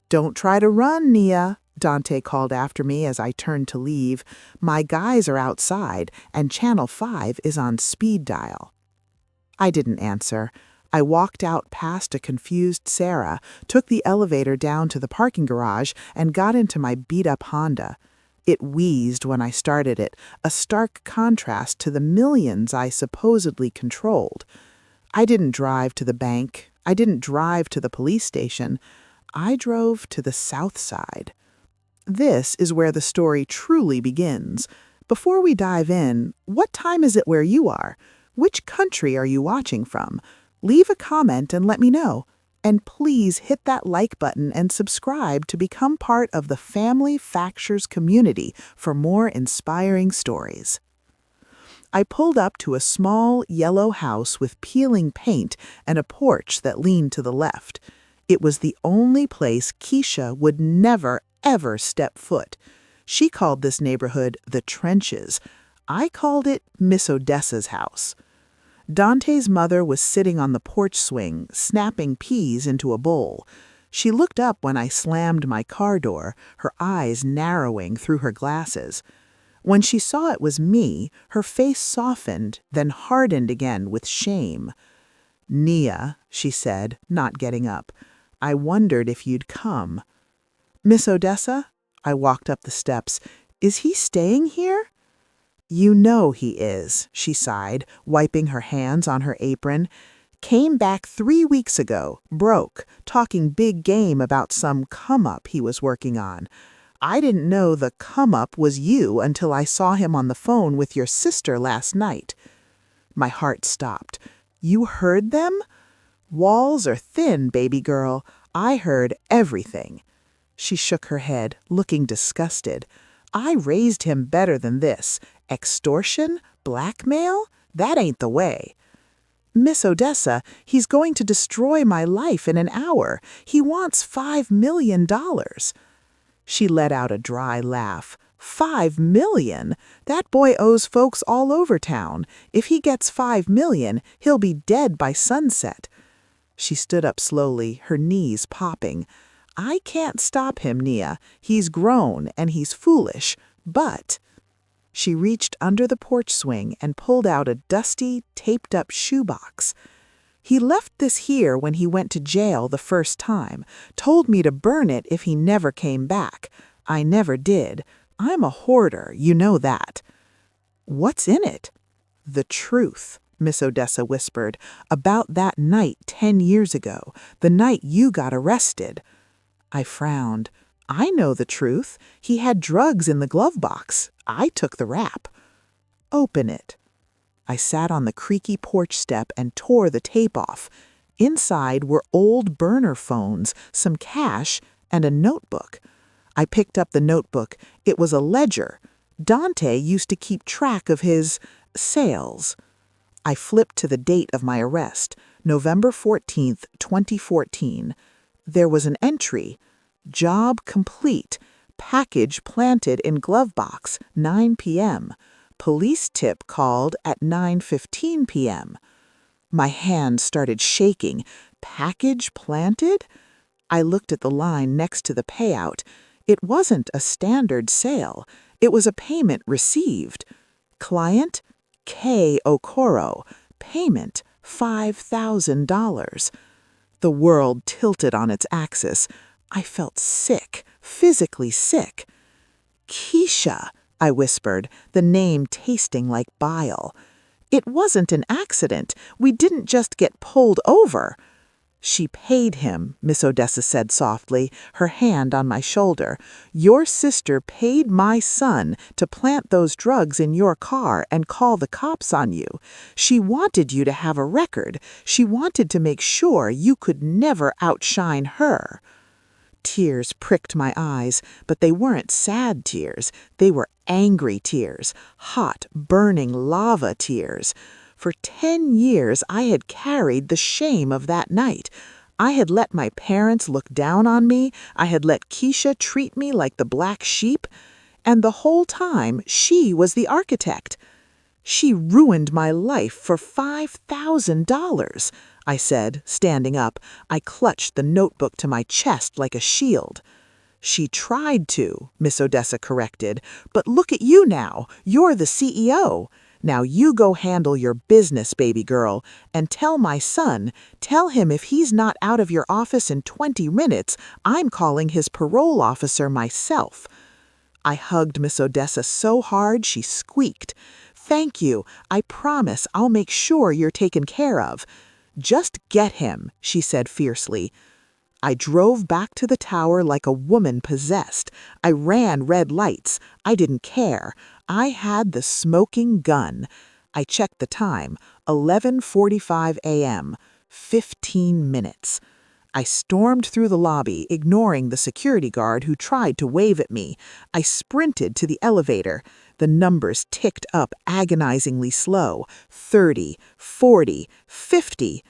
"Don't try to run, Nia," Dante called after me as I turned to leave. "My guys are outside, and Channel 5 is on speed dial." I didn't answer. I walked out past a confused Sarah, took the elevator down to the parking garage, and got into my beat-up Honda. It wheezed when I started it, a stark contrast to the millions I supposedly controlled. I didn't drive to the bank. I didn't drive to the police station. I drove to the South Side. This is where the story truly begins. Before we dive in, what time is it where you are? Which country are you watching from? Leave a comment and let me know. And please hit that like button and subscribe to become part of the Family Factures community for more inspiring stories. I pulled up to a small yellow house with peeling paint and a porch that leaned to the left. It was the only place Keisha would never, ever step foot. She called this neighborhood the Trenches. I called it Miss Odessa's house. Dante's mother was sitting on the porch swing, snapping peas into a bowl. She looked up when I slammed my car door, her eyes narrowing through her glasses. When she saw it was me, her face softened, then hardened again with shame. "Nia," she said, not getting up, "I wondered if you'd come." "Miss Odessa?" I walked up the steps. "Is he staying here?" "You know he is," she sighed, wiping her hands on her apron. "Came back 3 weeks ago, broke, talking big game about some come-up he was working on. I didn't know the come-up was you until I saw him on the phone with your sister last night." My heart stopped. "You heard them?" "Walls are thin, baby girl. I heard everything." She shook her head, looking disgusted. "I raised him better than this. Extortion? Blackmail? That ain't the way." "Miss Odessa, he's going to destroy my life in an hour. He wants $5 million." She let out a dry laugh. "$5 million? That boy owes folks all over town. If he gets $5 million, he'll be dead by sunset." She stood up slowly, her knees popping. "I can't stop him, Nia. He's grown and he's foolish, but—" She reached under the porch swing and pulled out a dusty, taped-up shoebox. "He left this here when he went to jail the first time. Told me to burn it if he never came back. I never did. I'm a hoarder, you know that." "What's in it?" "The truth," Miss Odessa whispered, "about that night 10 years ago, the night you got arrested." I frowned. "I know the truth. He had drugs in the glove box. I took the rap." "Open it." I sat on the creaky porch step and tore the tape off. Inside were old burner phones, some cash, and a notebook. I picked up the notebook. It was a ledger. Dante used to keep track of his sales. I flipped to the date of my arrest, November 14th, 2014. There was an entry. "Job complete. Package planted in glove box, 9 p.m. Police tip called at 9:15 p.m. My hand started shaking. Package planted? I looked at the line next to the payout. It wasn't a standard sale. It was a payment received. Client? K. Okoro. Payment $5,000. The world tilted on its axis. I felt sick, physically sick. "Keisha," I whispered, the name tasting like bile. "It wasn't an accident. We didn't just get pulled over." "She paid him," Miss Odessa said softly, her hand on my shoulder. "Your sister paid my son to plant those drugs in your car and call the cops on you. She wanted you to have a record. She wanted to make sure you could never outshine her." Tears pricked my eyes, but they weren't sad tears. They were angry tears, hot, burning lava tears. For 10 years I had carried the shame of that night. I had let my parents look down on me. I had let Keisha treat me like the black sheep. And the whole time she was the architect. "She ruined my life for $5,000. I said, standing up. I clutched the notebook to my chest like a shield. "She tried to," Miss Odessa corrected. "But look at you now. You're the CEO. Now you go handle your business, baby girl, and tell my son, tell him if he's not out of your office in 20 minutes, I'm calling his parole officer myself." I hugged Miss Odessa so hard she squeaked. "Thank you. I promise I'll make sure you're taken care of." "Just get him," she said fiercely. I drove back to the tower like a woman possessed. I ran red lights. I didn't care. I had the smoking gun. I checked the time, 11:45 a.m., 15 minutes. I stormed through the lobby, ignoring the security guard who tried to wave at me. I sprinted to the elevator. The numbers ticked up agonizingly slow. 30, 40, 50.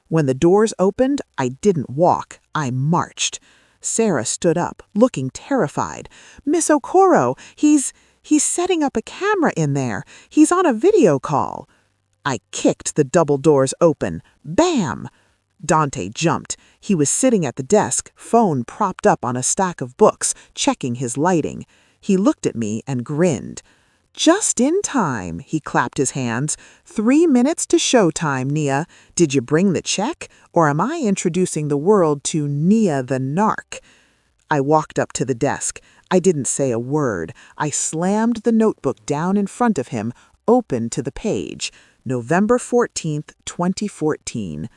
When the doors opened, I didn't walk. I marched. Sarah stood up, looking terrified. "Miss Okoro, he's setting up a camera in there. He's on a video call." I kicked the double doors open. Bam! Dante jumped. He was sitting at the desk, phone propped up on a stack of books, checking his lighting. He looked at me and grinned. "Just in time," he clapped his hands. "3 minutes to showtime, Nia. Did you bring the check, or am I introducing the world to Nia the narc?" I walked up to the desk. I didn't say a word. I slammed the notebook down in front of him, open to the page. November 14th, 2014.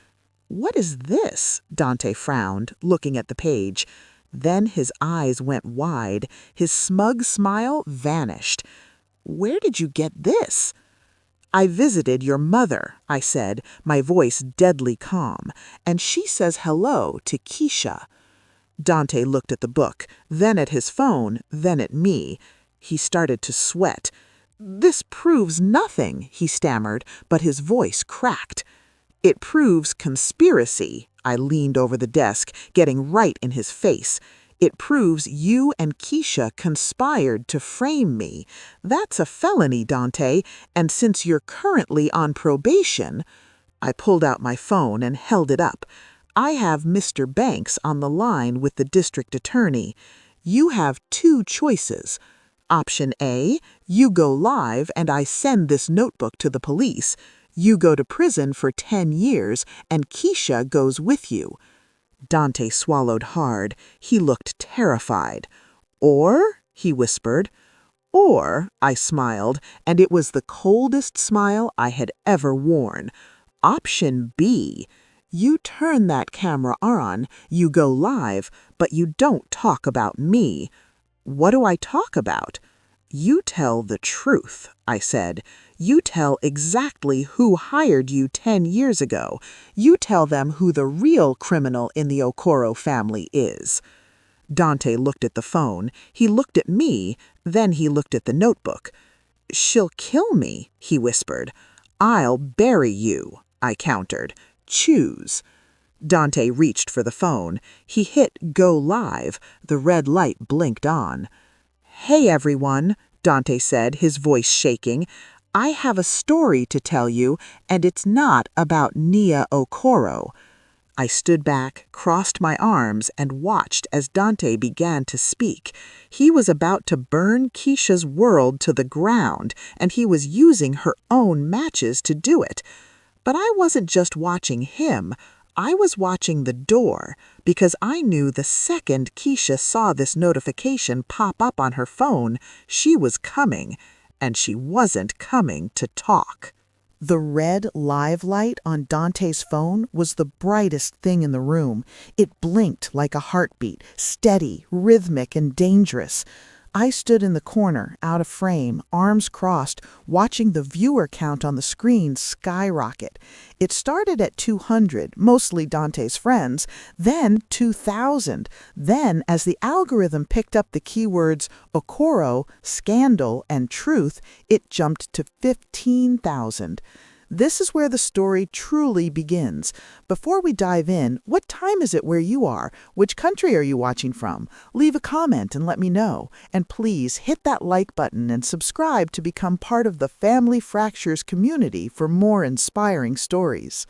"What is this?" Dante frowned, looking at the page. Then his eyes went wide. His smug smile vanished. "Where did you get this?" "I visited your mother," I said, my voice deadly calm, "and she says hello to Keisha." Dante looked at the book, then at his phone, then at me. He started to sweat. "This proves nothing," he stammered, but his voice cracked. "It proves conspiracy." I leaned over the desk, getting right in his face. "It proves you and Keisha conspired to frame me. That's a felony, Dante, and since you're currently on probation—" I pulled out my phone and held it up. "I have Mr. Banks on the line with the district attorney. You have 2 choices. Option A, you go live and I send this notebook to the police. You go to prison for 10 years and Keisha goes with you." Dante swallowed hard. He looked terrified. "Or," he whispered. "Or," I smiled, and it was the coldest smile I had ever worn. "Option B. You turn that camera on, you go live, but you don't talk about me." "What do I talk about?" "You tell the truth," I said. "You tell exactly who hired you 10 years ago. You tell them who the real criminal in the Okoro family is." Dante looked at the phone. He looked at me. Then he looked at the notebook. "She'll kill me," he whispered. "I'll bury you," I countered. "Choose." Dante reached for the phone. He hit go live. The red light blinked on. "Hey, everyone," Dante said, his voice shaking. "I have a story to tell you, and it's not about Nia Okoro." I stood back, crossed my arms, and watched as Dante began to speak. He was about to burn Keisha's world to the ground, and he was using her own matches to do it. But I wasn't just watching him. I was watching the door, because I knew the second Keisha saw this notification pop up on her phone, she was coming, and she wasn't coming to talk. The red live light on Dante's phone was the brightest thing in the room. It blinked like a heartbeat, steady, rhythmic, and dangerous. I stood in the corner, out of frame, arms crossed, watching the viewer count on the screen skyrocket. It started at 200, mostly Dante's friends, then 2,000. Then, as the algorithm picked up the keywords Okoro, scandal, and truth, it jumped to 15,000. This is where the story truly begins. Before we dive in, what time is it where you are? Which country are you watching from? Leave a comment and let me know. And please hit that like button and subscribe to become part of the Family Fractures community for more inspiring stories.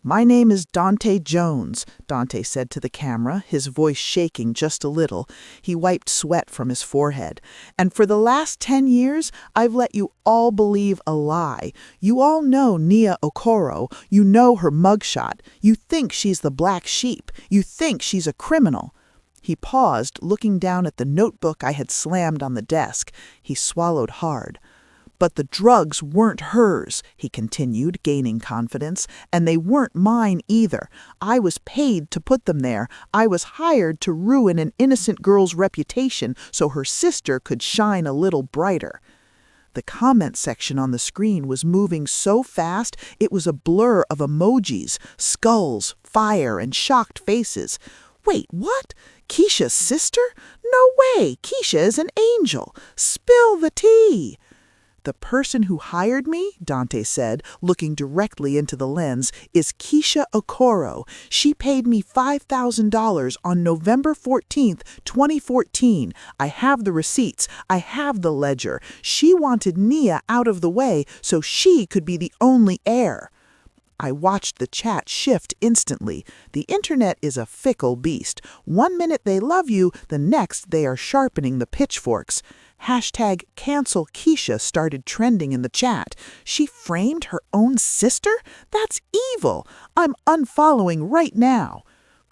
"My name is Dante Jones," Dante said to the camera, his voice shaking just a little. He wiped sweat from his forehead. "And for the last 10 years, I've let you all believe a lie. You all know Nia Okoro. You know her mugshot. You think she's the black sheep. You think she's a criminal." He paused, looking down at the notebook I had slammed on the desk. He swallowed hard. "But the drugs weren't hers," he continued, gaining confidence, "and they weren't mine either. I was paid to put them there. I was hired to ruin an innocent girl's reputation so her sister could shine a little brighter." The comment section on the screen was moving so fast it was a blur of emojis, skulls, fire, and shocked faces. "Wait, what? Keisha's sister? No way! Keisha is an angel! Spill the tea!" The person who hired me, Dante said, looking directly into the lens, is Keisha Okoro. She paid me $5,000 on November 14th, 2014. I have the receipts. I have the ledger. She wanted Nia out of the way so she could be the only heir. I watched the chat shift instantly. The internet is a fickle beast. One minute they love you, the next they are sharpening the pitchforks. Hashtag cancel Keisha started trending in the chat. She framed her own sister? That's evil. I'm unfollowing right now.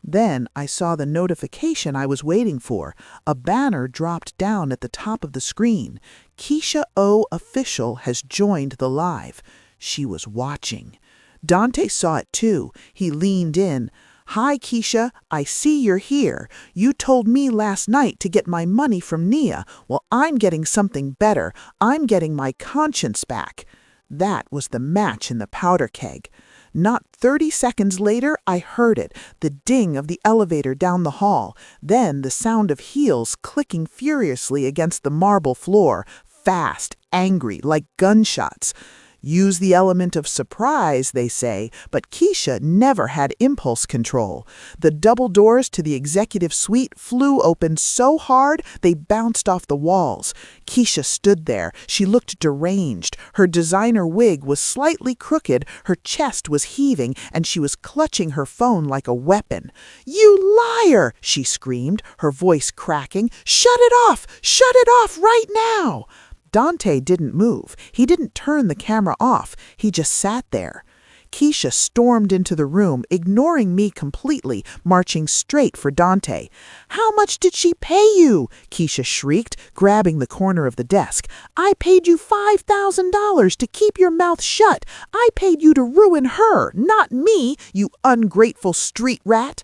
Then I saw the notification I was waiting for. A banner dropped down at the top of the screen. Keisha O. Official has joined the live. She was watching. Dante saw it too. He leaned in. "Hi, Keisha. I see you're here. You told me last night to get my money from Nia. Well, I'm getting something better. I'm getting my conscience back." That was the match in the powder keg. Not 30 seconds later, I heard it, the ding of the elevator down the hall, then the sound of heels clicking furiously against the marble floor, fast, angry, like gunshots. Use the element of surprise, they say, but Keisha never had impulse control. The double doors to the executive suite flew open so hard they bounced off the walls. Keisha stood there. She looked deranged. Her designer wig was slightly crooked, her chest was heaving, and she was clutching her phone like a weapon. "You liar!" she screamed, her voice cracking. "Shut it off! Shut it off right now!" Dante didn't move. He didn't turn the camera off. He just sat there. Keisha stormed into the room, ignoring me completely, marching straight for Dante. "How much did she pay you?" Keisha shrieked, grabbing the corner of the desk. "I paid you $5,000 to keep your mouth shut. I paid you to ruin her, not me, you ungrateful street rat."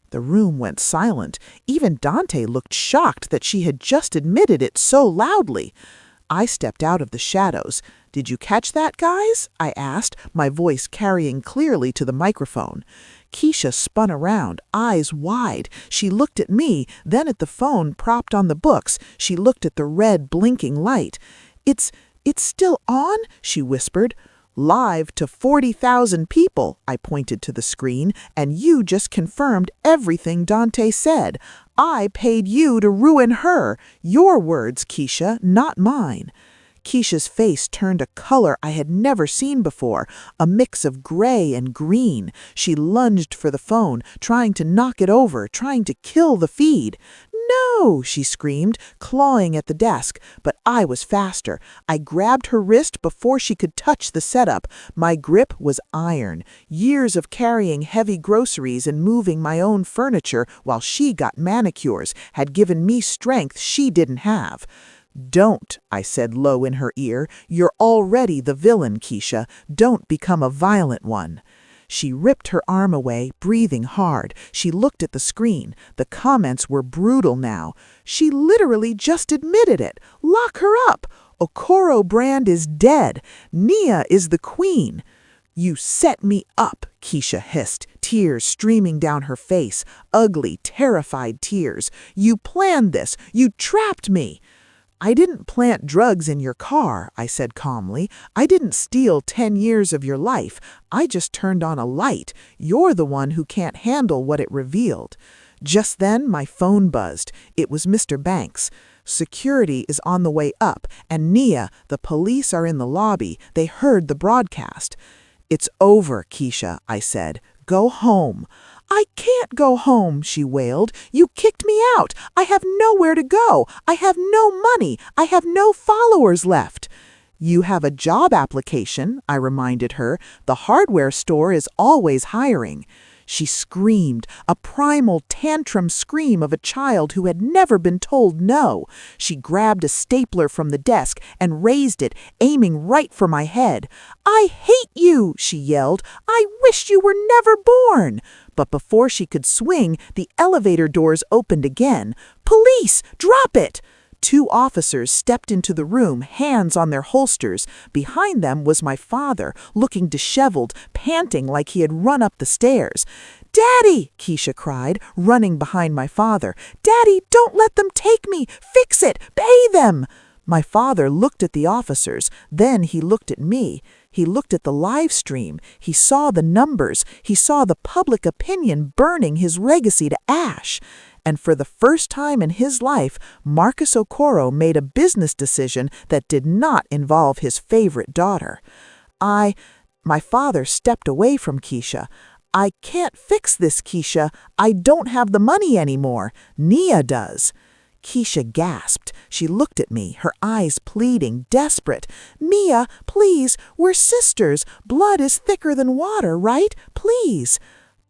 The room went silent. Even Dante looked shocked that she had just admitted it so loudly. I stepped out of the shadows. "Did you catch that, guys?" I asked, my voice carrying clearly to the microphone. Keisha spun around, eyes wide. She looked at me, then at the phone propped on the books. She looked at the red blinking light. It's still on?" she whispered. "Live to 40,000 people," I pointed to the screen, "and you just confirmed everything Dante said. I paid you to ruin her. Your words, Keisha, not mine." Keisha's face turned a color I had never seen before, a mix of gray and green. She lunged for the phone, trying to knock it over, trying to kill the feed. "No!" she screamed, clawing at the desk, but I was faster. I grabbed her wrist before she could touch the setup. My grip was iron. Years of carrying heavy groceries and moving my own furniture while she got manicures had given me strength she didn't have. "Don't," I said low in her ear. "You're already the villain, Keisha. Don't become a violent one." She ripped her arm away, breathing hard. She looked at the screen. The comments were brutal now. "She literally just admitted it. Lock her up. Okoro brand is dead. Nia is the queen." "You set me up," Keisha hissed, tears streaming down her face, ugly, terrified tears. "You planned this. You trapped me." "I didn't plant drugs in your car," I said calmly. "I didn't steal 10 years of your life. I just turned on a light. You're the one who can't handle what it revealed." Just then, my phone buzzed. It was Mr. Banks. "Security is on the way up, and Nia, the police are in the lobby. They heard the broadcast." "It's over, Keisha," I said. "Go home." "I can't go home," she wailed. "You kicked me out. I have nowhere to go. I have no money. I have no followers left." "You have a job application," I reminded her. "The hardware store is always hiring." She screamed, a primal tantrum scream of a child who had never been told no. She grabbed a stapler from the desk and raised it, aiming right for my head. "I hate you," she yelled. "I wish you were never born." But before she could swing, the elevator doors opened again. "Police, drop it!" 2 officers stepped into the room, hands on their holsters. Behind them was my father, looking disheveled, panting like he had run up the stairs. "Daddy!" Keisha cried, running behind my father. "Daddy, don't let them take me! Fix it! Pay them!" My father looked at the officers, then he looked at me. He looked at the live stream. He saw the numbers. He saw the public opinion burning his legacy to ash. And for the first time in his life, Marcus Okoro made a business decision that did not involve his favorite daughter. My father stepped away from Keisha. I can't fix this, Keisha. I don't have the money anymore. Nia does. Keisha gasped. She looked at me, her eyes pleading, desperate. Mia, please, we're sisters. Blood is thicker than water, right? Please.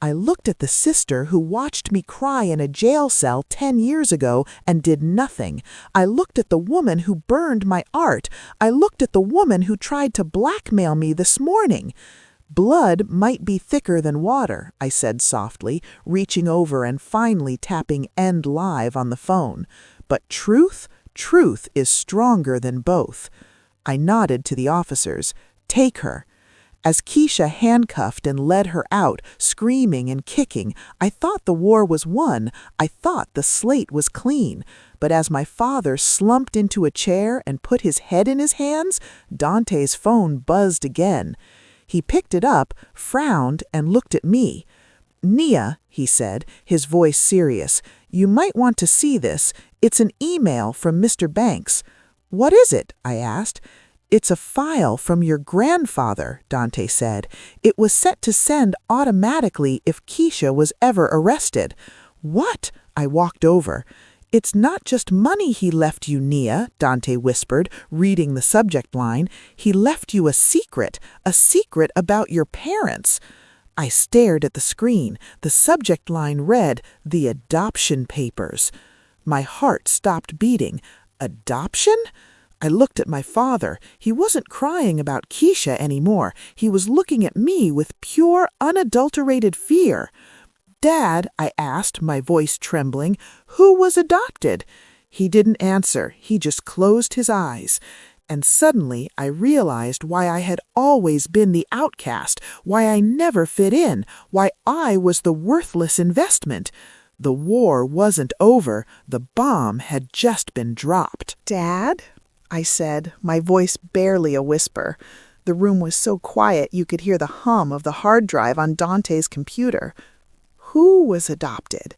I looked at the sister who watched me cry in a jail cell 10 years ago and did nothing. I looked at the woman who burned my art. I looked at the woman who tried to blackmail me this morning. Blood might be thicker than water, I said softly, reaching over and finally tapping End Live on the phone. But truth is stronger than both. I nodded to the officers. Take her. As Keisha handcuffed and led her out, screaming and kicking, I thought the war was won. I thought the slate was clean. But as my father slumped into a chair and put his head in his hands, Dante's phone buzzed again. He picked it up, frowned, and looked at me. Nia, he said, his voice serious, you might want to see this. It's an email from Mr. Banks. What is it? I asked. It's a file from your grandfather, Dante said. It was set to send automatically if Keisha was ever arrested. What? I walked over. It's not just money he left you, Nia, Dante whispered, reading the subject line. He left you a secret about your parents. I stared at the screen. The subject line read, The Adoption Papers. My heart stopped beating. Adoption? I looked at my father. He wasn't crying about Keisha anymore. He was looking at me with pure, unadulterated fear. Dad, I asked, my voice trembling, who was adopted? He didn't answer. He just closed his eyes. And suddenly I realized why I had always been the outcast, why I never fit in, why I was the worthless investment. The war wasn't over. The bomb had just been dropped. Dad? I said, my voice barely a whisper. The room was so quiet you could hear the hum of the hard drive on Dante's computer. Who was adopted?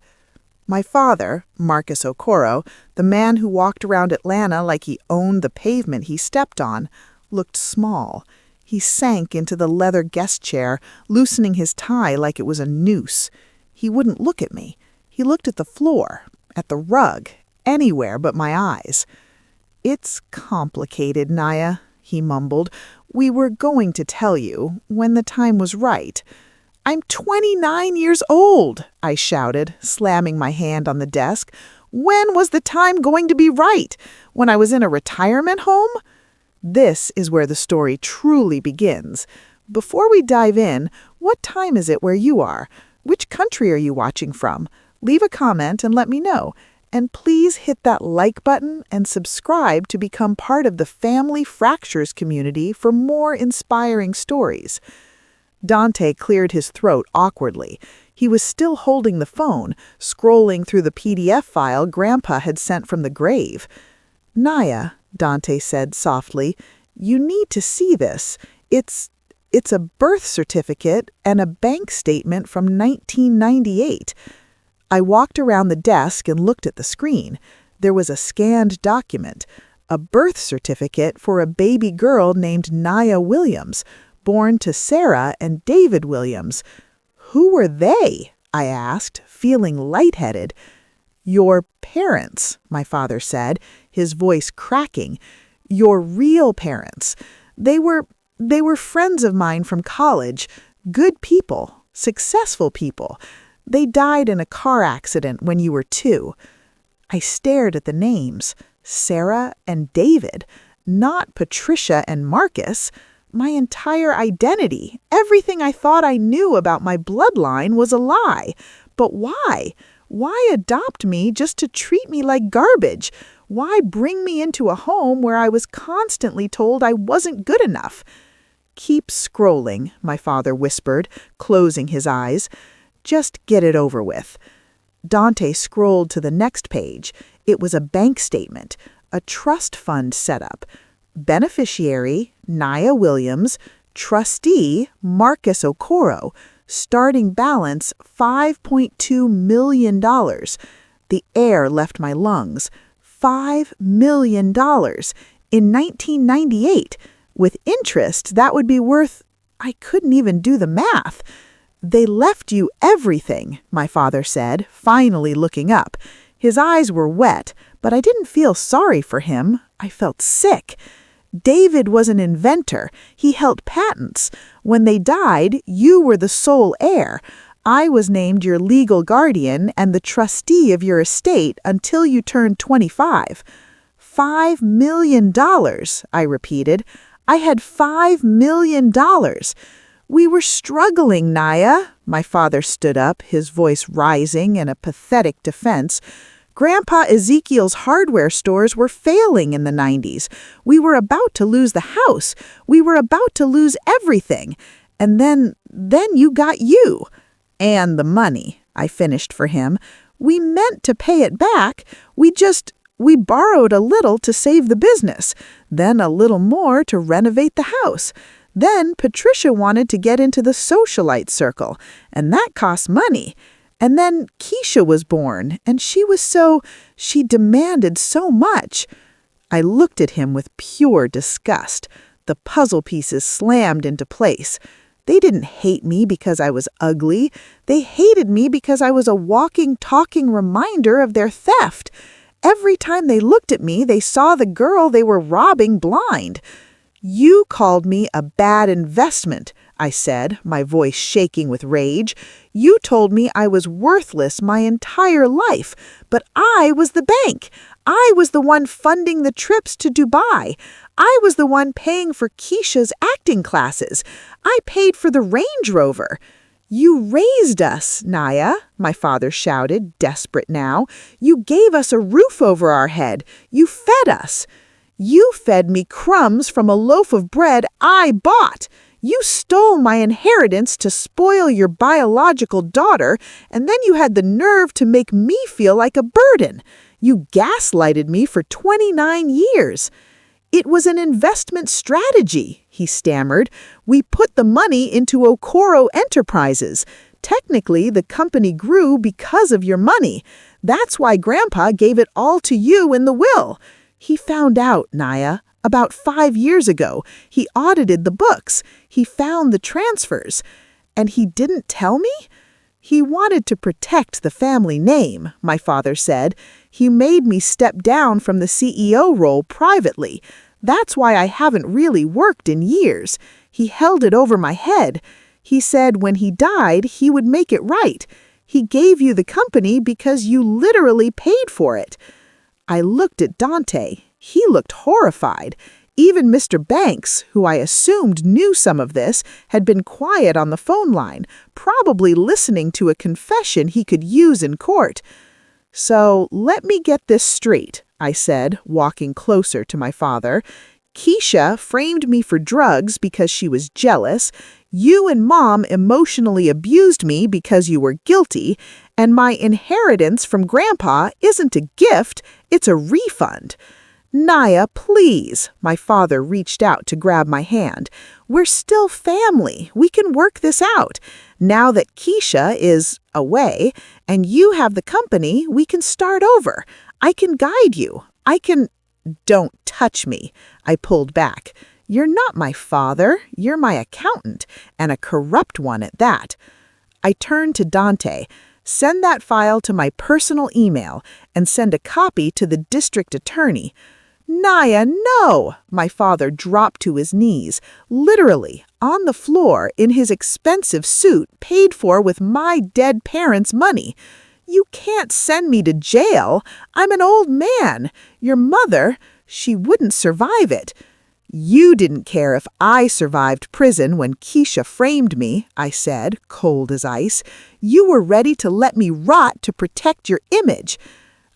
My father, Marcus Okoro, the man who walked around Atlanta like he owned the pavement he stepped on, looked small. He sank into the leather guest chair, loosening his tie like it was a noose. He wouldn't look at me. He looked at the floor, at the rug, anywhere but my eyes. It's complicated, Naya, he mumbled. We were going to tell you when the time was right. I'm 29 years old, I shouted, slamming my hand on the desk. When was the time going to be right? When I was in a retirement home? This is where the story truly begins. Before we dive in, what time is it where you are? Which country are you watching from? Leave a comment and let me know. And please hit that like button and subscribe to become part of the Family Fractures community for more inspiring stories. Dante cleared his throat awkwardly. He was still holding the phone, scrolling through the PDF file Grandpa had sent from the grave. Naya, Dante said softly, you need to see this. It's a birth certificate and a bank statement from 1998. I walked around the desk and looked at the screen. There was a scanned document, a birth certificate for a baby girl named Nia Williams, born to Sarah and David Williams. Who were they? I asked, feeling lightheaded. Your parents, my father said, his voice cracking. Your real parents. They were friends of mine from college, good people, successful people. They died in a car accident when you were 2. I stared at the names, Sarah and David, not Patricia and Marcus. My entire identity, everything I thought I knew about my bloodline was a lie. But why? Why adopt me just to treat me like garbage? Why bring me into a home where I was constantly told I wasn't good enough? Keep scrolling, my father whispered, closing his eyes. Just get it over with. Dante scrolled to the next page. It was a bank statement, a trust fund set up. Beneficiary, Naya Williams. Trustee, Marcus Okoro. Starting balance, $5.2 million. The air left my lungs. $5 million. In 1998. With interest, that would be worth... I couldn't even do the math. They left you everything, my father said, finally looking up. His eyes were wet, but I didn't feel sorry for him. I felt sick. David was an inventor. He held patents. When they died, you were the sole heir. I was named your legal guardian and the trustee of your estate until you turned 25. $5 million, I repeated. I had $5 million. We were struggling, Naya. My father stood up, his voice rising in a pathetic defense. Grandpa Ezekiel's hardware stores were failing in the 90s. We were about to lose the house. We were about to lose everything. And then you got you. And the money, I finished for him. We meant to pay it back. We borrowed a little to save the business, then a little more to renovate the house. Then Patricia wanted to get into the socialite circle, and that cost money. And then Keisha was born, and she demanded so much. I looked at him with pure disgust. The puzzle pieces slammed into place. They didn't hate me because I was ugly. They hated me because I was a walking, talking reminder of their theft. Every time they looked at me, they saw the girl they were robbing blind. You called me a bad investment, I said, my voice shaking with rage. You told me I was worthless my entire life, but I was the bank. I was the one funding the trips to Dubai. I was the one paying for Keisha's acting classes. I paid for the Range Rover. You raised us, Naya, my father shouted, desperate now. You gave us a roof over our head. You fed us. You fed me crumbs from a loaf of bread I bought. You stole my inheritance to spoil your biological daughter, and then you had the nerve to make me feel like a burden. You gaslighted me for 29 years. It was an investment strategy, he stammered. We put the money into Okoro Enterprises. Technically, the company grew because of your money. That's why Grandpa gave it all to you in the will. He found out, Naya. About 5 years ago, he audited the books. He found the transfers. And he didn't tell me? He wanted to protect the family name, my father said. He made me step down from the CEO role privately. That's why I haven't really worked in years. He held it over my head. He said when he died, he would make it right. He gave you the company because you literally paid for it. I looked at Dante. He looked horrified. Even Mr. Banks, who I assumed knew some of this, had been quiet on the phone line, probably listening to a confession he could use in court. So let me get this straight, I said, walking closer to my father. Keisha framed me for drugs because she was jealous. You and Mom emotionally abused me because you were guilty. And my inheritance from Grandpa isn't a gift, it's a refund. Naya, please. My father reached out to grab my hand. We're still family. We can work this out. Now that Keisha is away and you have the company, we can start over. I can guide you. Don't touch me. I pulled back. You're not my father. You're my accountant, and a corrupt one at that. I turned to Dante. Send that file to my personal email and send a copy to the district attorney. Naya, no! My father dropped to his knees, literally, on the floor in his expensive suit paid for with my dead parents' money. You can't send me to jail. I'm an old man. Your mother, she wouldn't survive it. You didn't care if I survived prison when Keisha framed me, I said, cold as ice. You were ready to let me rot to protect your image.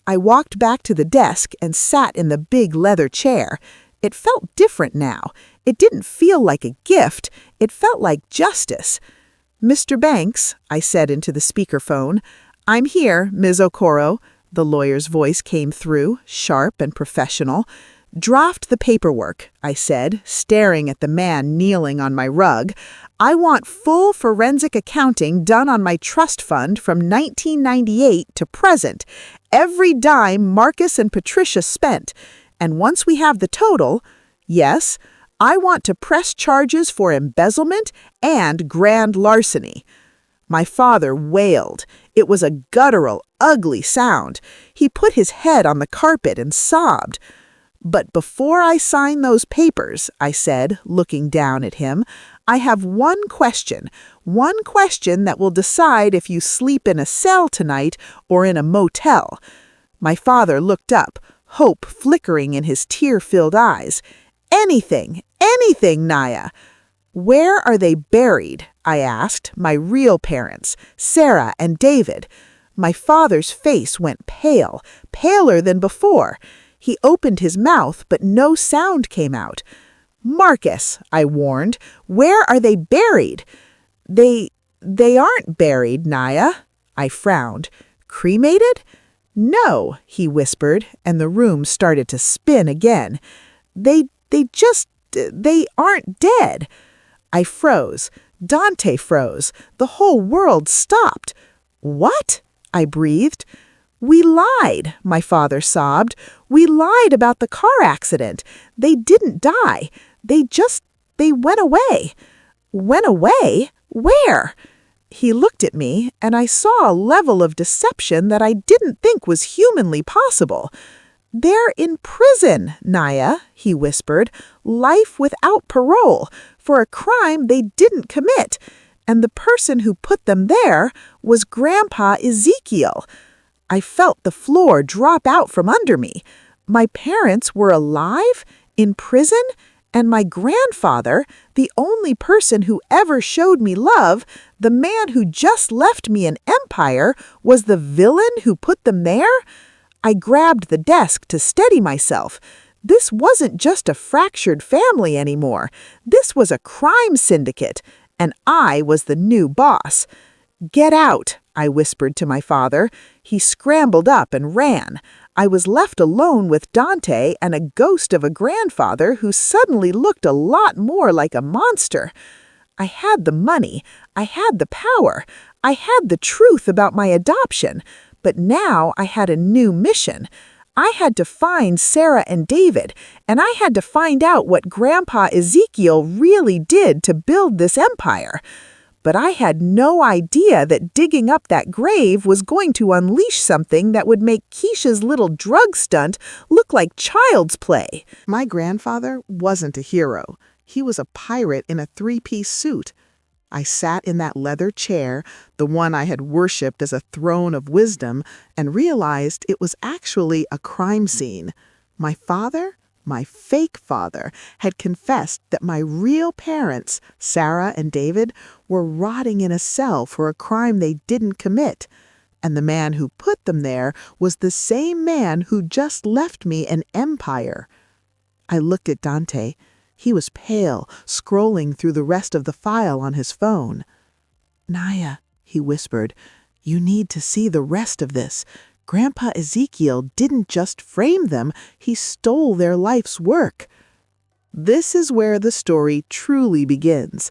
I walked back to the desk and sat in the big leather chair. It felt different now. It didn't feel like a gift. It felt like justice. Mr. Banks, I said into the speakerphone. I'm here, Ms. Okoro. the lawyer's voice came through, sharp and professional. "Draft the paperwork," I said, staring at the man kneeling on my rug. "I want full forensic accounting done on my trust fund from 1998 to present, every dime Marcus and Patricia spent. And once we have the total, yes, I want to press charges for embezzlement and grand larceny." My father wailed. It was a guttural, ugly sound. He put his head on the carpet and sobbed. "But before I sign those papers," I said, looking down at him, "I have one question that will decide if you sleep in a cell tonight or in a motel." My father looked up, hope flickering in his tear-filled eyes. Anything, Naya." "Where are they buried?" I asked, "my real parents, Sarah and David." My father's face went pale, paler than before. He opened his mouth, but no sound came out. "Marcus," I warned, "where are they buried?" They aren't buried, Naya." I frowned. "Cremated?" "No," he whispered, and the room started to spin again. They aren't dead." I froze. Dante froze. The whole world stopped. "What?" I breathed. "We lied," my father sobbed. "We lied about the car accident. They didn't die. They went away." "Went away? Where?" He looked at me, and I saw a level of deception that I didn't think was humanly possible. "They're in prison, Naya," he whispered, "life without parole, for a crime they didn't commit. And the person who put them there was Grandpa Ezekiel." I felt the floor drop out from under me. My parents were alive, in prison, and my grandfather, the only person who ever showed me love, the man who just left me an empire, was the villain who put them there? I grabbed the desk to steady myself. This wasn't just a fractured family anymore. This was a crime syndicate, and I was the new boss. "Get out," I whispered to my father. He scrambled up and ran. I was left alone with Dante and a ghost of a grandfather who suddenly looked a lot more like a monster. I had the money. I had the power. I had the truth about my adoption. But now I had a new mission. I had to find Sarah and David, and I had to find out what Grandpa Ezekiel really did to build this empire. But I had no idea that digging up that grave was going to unleash something that would make Keisha's little drug stunt look like child's play. My grandfather wasn't a hero. He was a pirate in a three-piece suit. I sat in that leather chair, the one I had worshipped as a throne of wisdom, and realized it was actually a crime scene. My father, my fake father, had confessed that my real parents, Sarah and David, were rotting in a cell for a crime they didn't commit. And the man who put them there was the same man who just left me an empire. I looked at Dante. He was pale, scrolling through the rest of the file on his phone. "Naya," he whispered, "you need to see the rest of this. Grandpa Ezekiel didn't just frame them, he stole their life's work." This is where the story truly begins.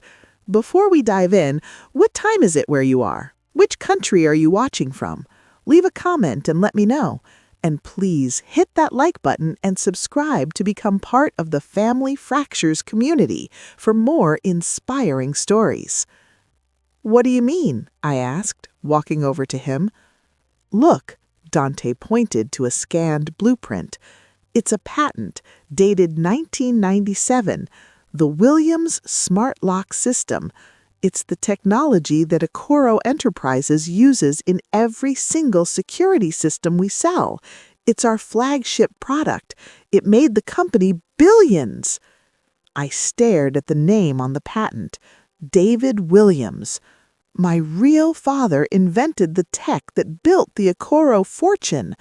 Before we dive in, what time is it where you are? Which country are you watching from? Leave a comment and let me know. And please hit that like button and subscribe to become part of the Family Fractures community for more inspiring stories. "What do you mean?" I asked, walking over to him. "Look," Dante pointed to a scanned blueprint. "It's a patent dated 1997, the Williams Smart Lock System. It's the technology that Okoro Enterprises uses in every single security system we sell. It's our flagship product. It made the company billions." I stared at the name on the patent. David Williams. My real father invented the tech that built the Okoro fortune.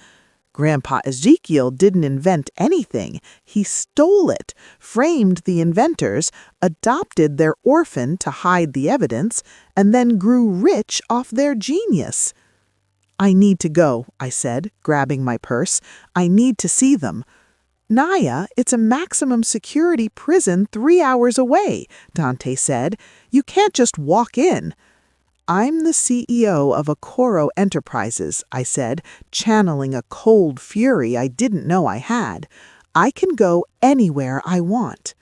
Grandpa Ezekiel didn't invent anything. He stole it, framed the inventors, adopted their orphan to hide the evidence, and then grew rich off their genius. I need to go, I said, grabbing my purse. I need to see them. Naya, it's a maximum security prison 3 hours away, Dante said. You can't just walk in. I'm the CEO of Okoro Enterprises, I said, channeling a cold fury I didn't know I had. I can go anywhere I want.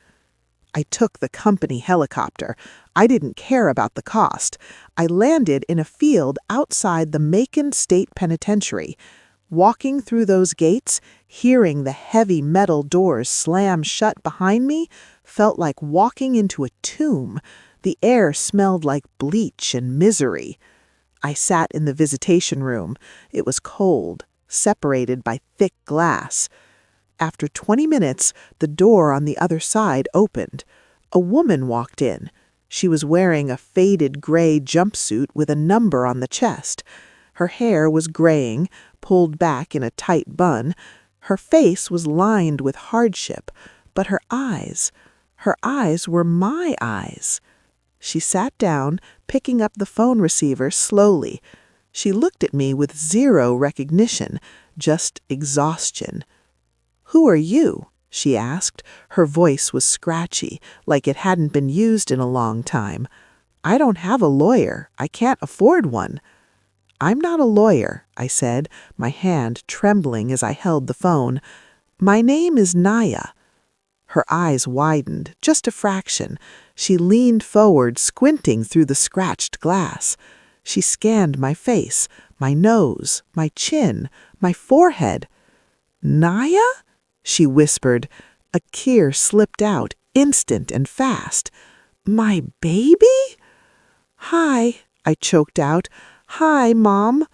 I took the company helicopter. I didn't care about the cost. I landed in a field outside the Macon State Penitentiary. Walking through those gates, hearing the heavy metal doors slam shut behind me, felt like walking into a tomb. The air smelled like bleach and misery. I sat in the visitation room. It was cold, separated by thick glass. After 20 minutes, the door on the other side opened. A woman walked in. She was wearing a faded gray jumpsuit with a number on the chest. Her hair was graying, pulled back in a tight bun. Her face was lined with hardship, but her eyes were my eyes. She sat down, picking up the phone receiver slowly. She looked at me with zero recognition, just exhaustion. "Who are you?" she asked. Her voice was scratchy, like it hadn't been used in a long time. "I don't have a lawyer. I can't afford one." "I'm not a lawyer," I said, my hand trembling as I held the phone. "My name is Naya." Her eyes widened, just a fraction. She leaned forward, squinting through the scratched glass. She scanned my face, my nose, my chin, my forehead. "Naya?" she whispered. A tear slipped out, instant and fast. "My baby?" "Hi," I choked out. "Hi, Mom."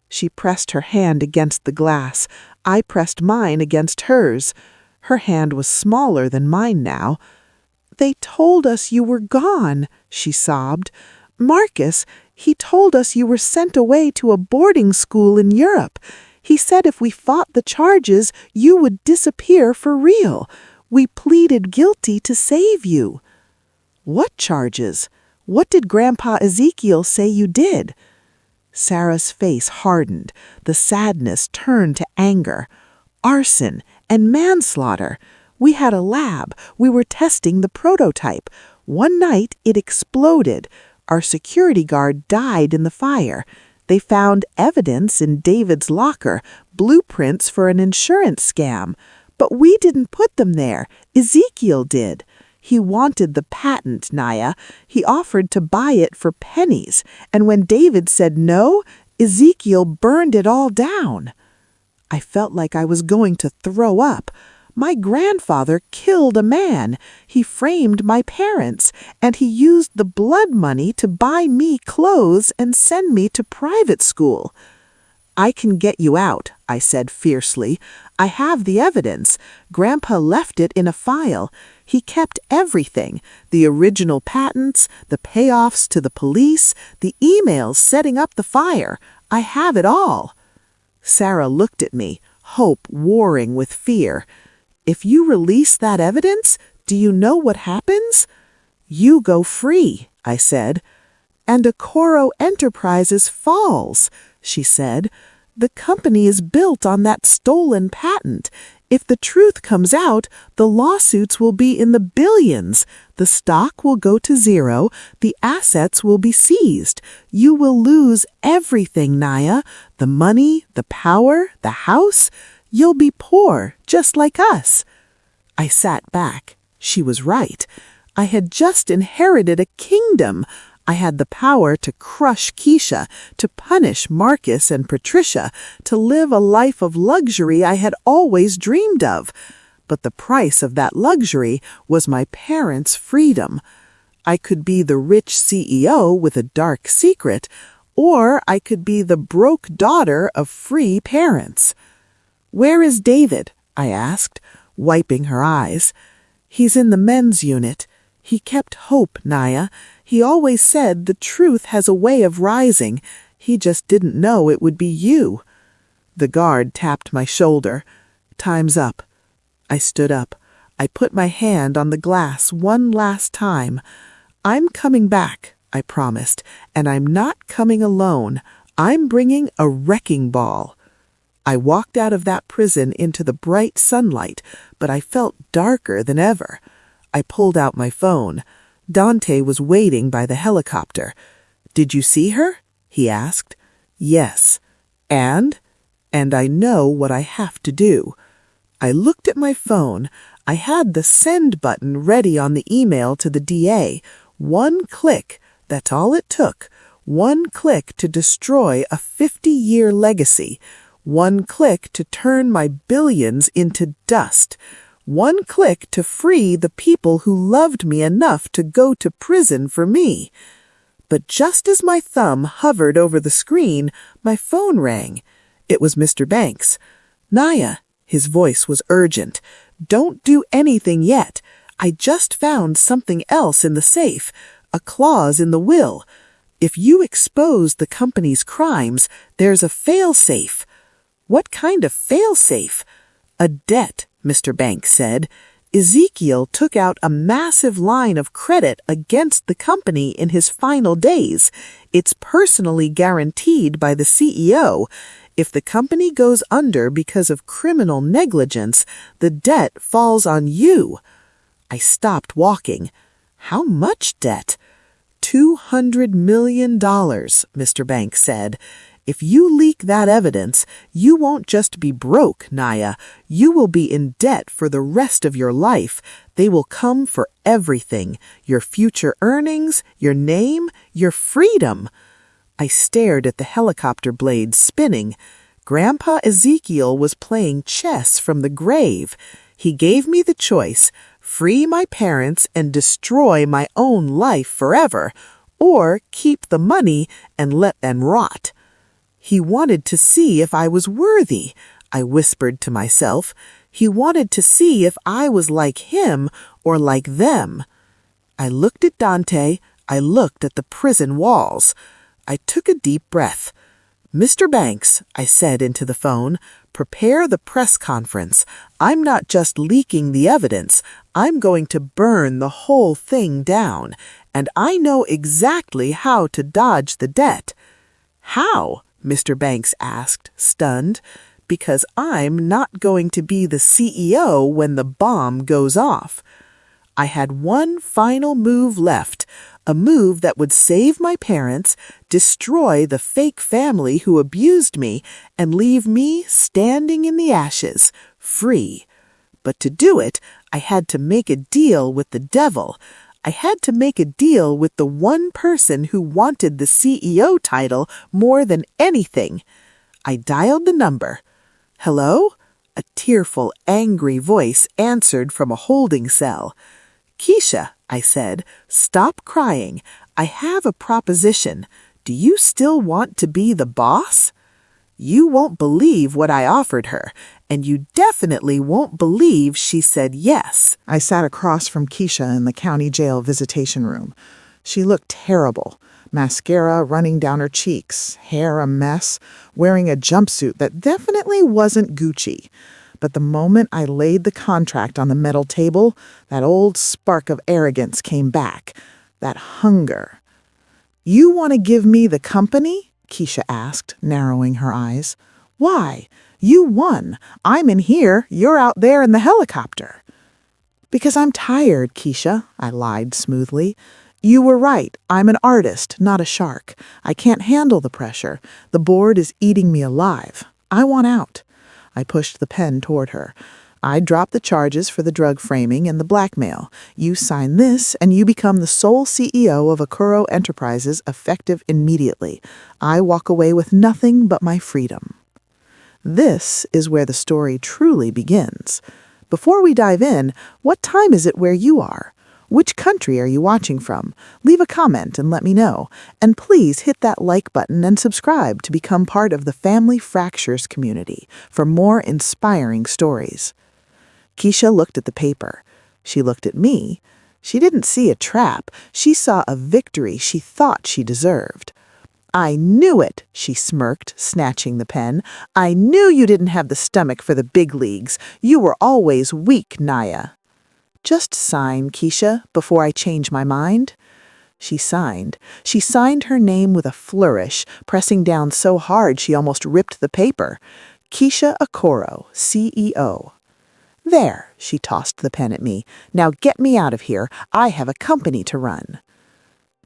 She pressed her hand against the glass. I pressed mine against hers. Her hand was smaller than mine now. "They told us you were gone," she sobbed. "Marcus, he told us you were sent away to a boarding school in Europe. He said if we fought the charges, you would disappear for real. We pleaded guilty to save you." "What charges? What did Grandpa Ezekiel say you did?" Sarah's face hardened. The sadness turned to anger. "Arson and manslaughter. We had a lab. We were testing the prototype. One night it exploded. Our security guard died in the fire. They found evidence in David's locker, blueprints for an insurance scam. But we didn't put them there. Ezekiel did. He wanted the patent, Naya. He offered to buy it for pennies. And when David said no, Ezekiel burned it all down." I felt like I was going to throw up. My grandfather killed a man. He framed my parents, and he used the blood money to buy me clothes and send me to private school. "I can get you out," I said fiercely. "I have the evidence. Grandpa left it in a file. He kept everything, the original patents, the payoffs to the police, the emails setting up the fire. I have it all." Sarah looked at me, hope warring with fear. "If you release that evidence, do you know what happens?" "You go free," I said. "And Okoro Enterprises falls," she said. "The company is built on that stolen patent. If the truth comes out, the lawsuits will be in the billions. The stock will go to zero. The assets will be seized. You will lose everything, Naya. The money, the power, the house. You'll be poor, just like us." I sat back. She was right. I had just inherited a kingdom. I had the power to crush Keisha, to punish Marcus and Patricia, to live a life of luxury I had always dreamed of. But the price of that luxury was my parents' freedom. I could be the rich CEO with a dark secret, or I could be the broke daughter of free parents. "Where is David?" I asked, wiping her eyes. "He's in the men's unit. He kept hope, Naya. He always said the truth has a way of rising. He just didn't know it would be you." The guard tapped my shoulder. "Time's up." I stood up. I put my hand on the glass one last time. "I'm coming back," I promised, "and I'm not coming alone. I'm bringing a wrecking ball. I walked out of that prison into the bright sunlight, but I felt darker than ever. I pulled out my phone. Dante was waiting by the helicopter. "Did you see her?" he asked. "Yes." And I know what I have to do. I looked at my phone. I had the send button ready on the email to the DA. One click, that's all it took. One click to destroy a 50-year legacy. One click to turn my billions into dust. One click to free the people who loved me enough to go to prison for me. But just as my thumb hovered over the screen, my phone rang. It was Mr. Banks. "Naya," his voice was urgent, "don't do anything yet. I just found something else in the safe, a clause in the will. If you expose the company's crimes, there's a fail-safe." "What kind of fail-safe?" "A debt," Mr. Banks said. "Ezekiel took out a massive line of credit against the company in his final days. It's personally guaranteed by the CEO. If the company goes under because of criminal negligence, the debt falls on you." I stopped walking. "How much debt?" $200 million, Mr. Banks said. "If you leak that evidence, you won't just be broke, Naya. You will be in debt for the rest of your life. They will come for everything, your future earnings, your name, your freedom." I stared at the helicopter blades spinning. Grandpa Ezekiel was playing chess from the grave. He gave me the choice: free my parents and destroy my own life forever, or keep the money and let them rot. He wanted to see if I was worthy, I whispered to myself. He wanted to see if I was like him or like them. I looked at Dante. I looked at the prison walls. I took a deep breath. "Mr. Banks," I said into the phone, "prepare the press conference. I'm not just leaking the evidence. I'm going to burn the whole thing down. And I know exactly how to dodge the debt." "How?" Mr. Banks asked, stunned. "Because I'm not going to be the CEO when the bomb goes off." I had one final move left, a move that would save my parents, destroy the fake family who abused me, and leave me standing in the ashes, free. But to do it, I had to make a deal with the devil. I had to make a deal with the one person who wanted the CEO title more than anything. I dialed the number. "Hello?" A tearful, angry voice answered from a holding cell. "Keisha," I said, "stop crying. I have a proposition. Do you still want to be the boss?" You won't believe what I offered her, and you definitely won't believe she said yes. I sat across from Keisha in the county jail visitation room. She looked terrible. Mascara running down her cheeks, hair a mess, wearing a jumpsuit that definitely wasn't Gucci. But the moment I laid the contract on the metal table, that old spark of arrogance came back, that hunger. "You want to give me the company?" Keisha asked, narrowing her eyes. "Why? You won. I'm in here, you're out there in the helicopter." "Because I'm tired, Keisha," I lied smoothly. "You were right. I'm an artist, not a shark. I can't handle the pressure. The board is eating me alive. I want out." I pushed the pen toward her. "I drop the charges for the drug framing and the blackmail. You sign this, and you become the sole CEO of Okoro Enterprises effective immediately. I walk away with nothing but my freedom." This is where the story truly begins. Before we dive in, what time is it where you are? Which country are you watching from? Leave a comment and let me know. And please hit that like button and subscribe to become part of the Family Fractures community for more inspiring stories. Keisha looked at the paper. She looked at me. She didn't see a trap. She saw a victory she thought she deserved. "I knew it," she smirked, snatching the pen. "I knew you didn't have the stomach for the big leagues. You were always weak, Naya." "Just sign, Keisha, before I change my mind." She signed. She signed her name with a flourish, pressing down so hard she almost ripped the paper. Keisha Okoro, CEO. There, she tossed the pen at me. Now get me out of here. I have a company to run.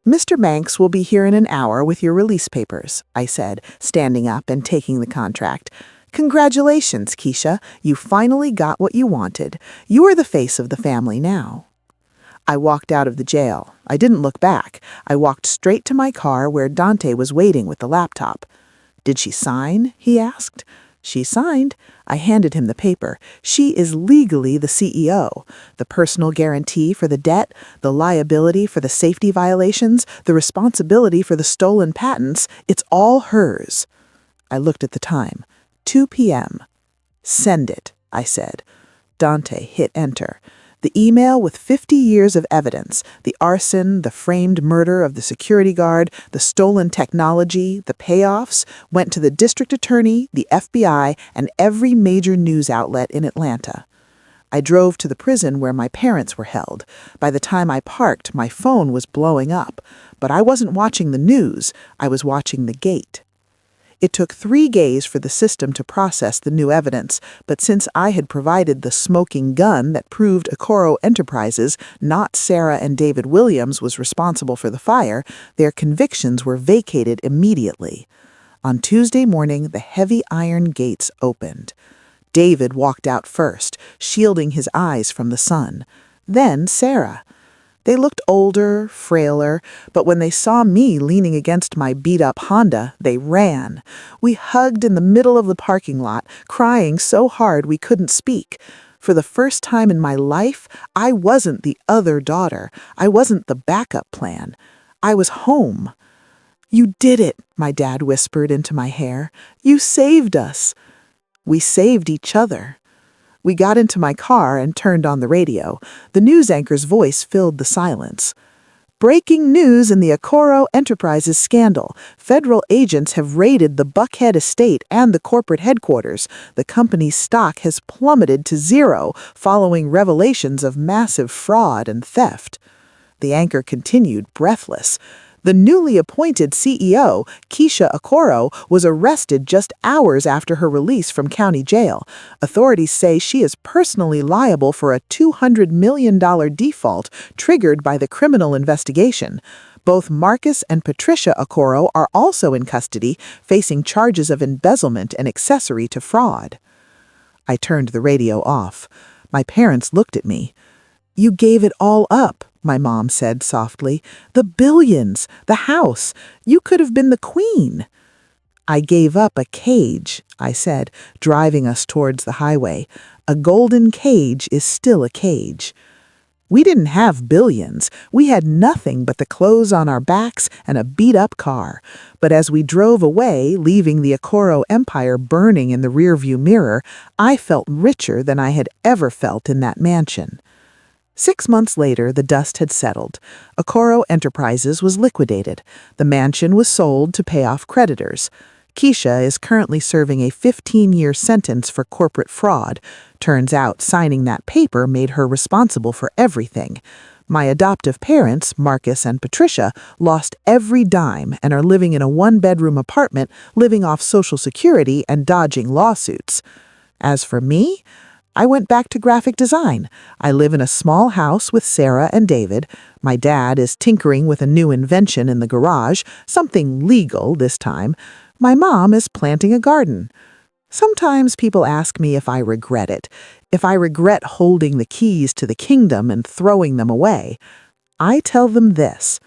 Mr. Banks will be here in an hour with your release papers, I said, standing up and taking the contract. Congratulations, Keisha. You finally got what you wanted. You are the face of the family now. I walked out of the jail. I didn't look back. I walked straight to my car where Dante was waiting with the laptop. Did she sign? He asked. She signed. I handed him the paper. She is legally the CEO. The personal guarantee for the debt, the liability for the safety violations, the responsibility for the stolen patents, it's all hers. I looked at the time. 2 p.m. Send it, I said. Dante hit enter. The email with 50 years of evidence, the arson, the framed murder of the security guard, the stolen technology, the payoffs, went to the district attorney, the FBI, and every major news outlet in Atlanta. I drove to the prison where my parents were held. By the time I parked, my phone was blowing up. But I wasn't watching the news. I was watching the gate. It took 3 days for the system to process the new evidence, but since I had provided the smoking gun that proved Okoro Enterprises, not Sarah and David Williams, was responsible for the fire, their convictions were vacated immediately. On Tuesday morning, the heavy iron gates opened. David walked out first, shielding his eyes from the sun. Then Sarah. They looked older, frailer, but when they saw me leaning against my beat-up Honda, they ran. We hugged in the middle of the parking lot, crying so hard we couldn't speak. For the first time in my life, I wasn't the other daughter. I wasn't the backup plan. I was home. "You did it," my dad whispered into my hair. "You saved us." We saved each other. We got into my car and turned on the radio. The news anchor's voice filled the silence. Breaking news in the Okoro Enterprises scandal. Federal agents have raided the Buckhead estate and the corporate headquarters. The company's stock has plummeted to zero following revelations of massive fraud and theft. The anchor continued, breathless. The newly appointed CEO, Keisha Okoro, was arrested just hours after her release from county jail. Authorities say she is personally liable for a $200 million default triggered by the criminal investigation. Both Marcus and Patricia Okoro are also in custody, facing charges of embezzlement and accessory to fraud. I turned the radio off. My parents looked at me. "You gave it all up," my mom said softly. "The billions, the house. You could have been the queen." "I gave up a cage," I said, driving us towards the highway. "A golden cage is still a cage." We didn't have billions. We had nothing but the clothes on our backs and a beat-up car. But as we drove away, leaving the Okoro empire burning in the rearview mirror, I felt richer than I had ever felt in that mansion. 6 months later, the dust had settled. Okoro Enterprises was liquidated. The mansion was sold to pay off creditors. Keisha is currently serving a 15-year sentence for corporate fraud. Turns out signing that paper made her responsible for everything. My adoptive parents, Marcus and Patricia, lost every dime and are living in a 1-bedroom apartment, living off Social Security and dodging lawsuits. As for me, I went back to graphic design. I live in a small house with Sarah and David. My dad is tinkering with a new invention in the garage, something legal this time. My mom is planting a garden. Sometimes people ask me if I regret it, if I regret holding the keys to the kingdom and throwing them away. I tell them this.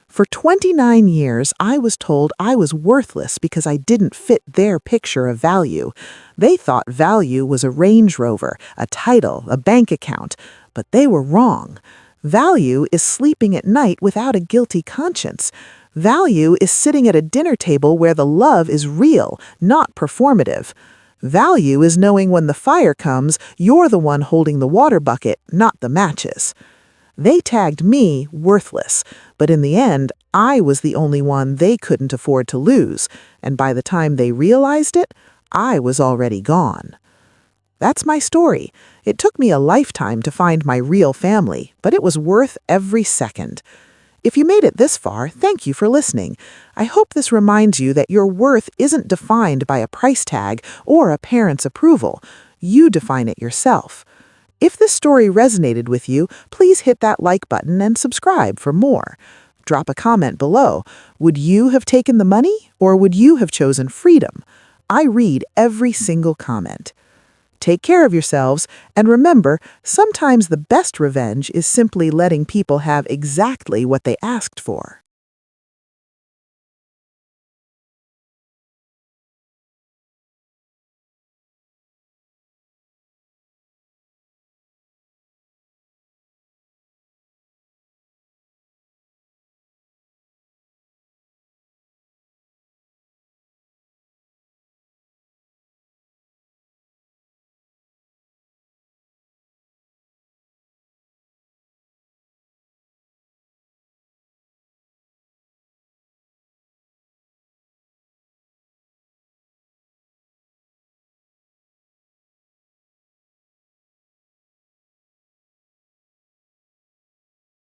For 29 years, I was told I was worthless because I didn't fit their picture of value. They thought value was a Range Rover, a title, a bank account, but they were wrong. Value is sleeping at night without a guilty conscience. Value is sitting at a dinner table where the love is real, not performative. Value is knowing when the fire comes, you're the one holding the water bucket, not the matches. They tagged me worthless, but in the end, I was the only one they couldn't afford to lose, and by the time they realized it, I was already gone. That's my story. It took me a lifetime to find my real family, but it was worth every second. If you made it this far, thank you for listening. I hope this reminds you that your worth isn't defined by a price tag or a parent's approval. You define it yourself. If this story resonated with you, please hit that like button and subscribe for more. Drop a comment below. Would you have taken the money, or would you have chosen freedom? I read every single comment. Take care of yourselves, and remember, sometimes the best revenge is simply letting people have exactly what they asked for.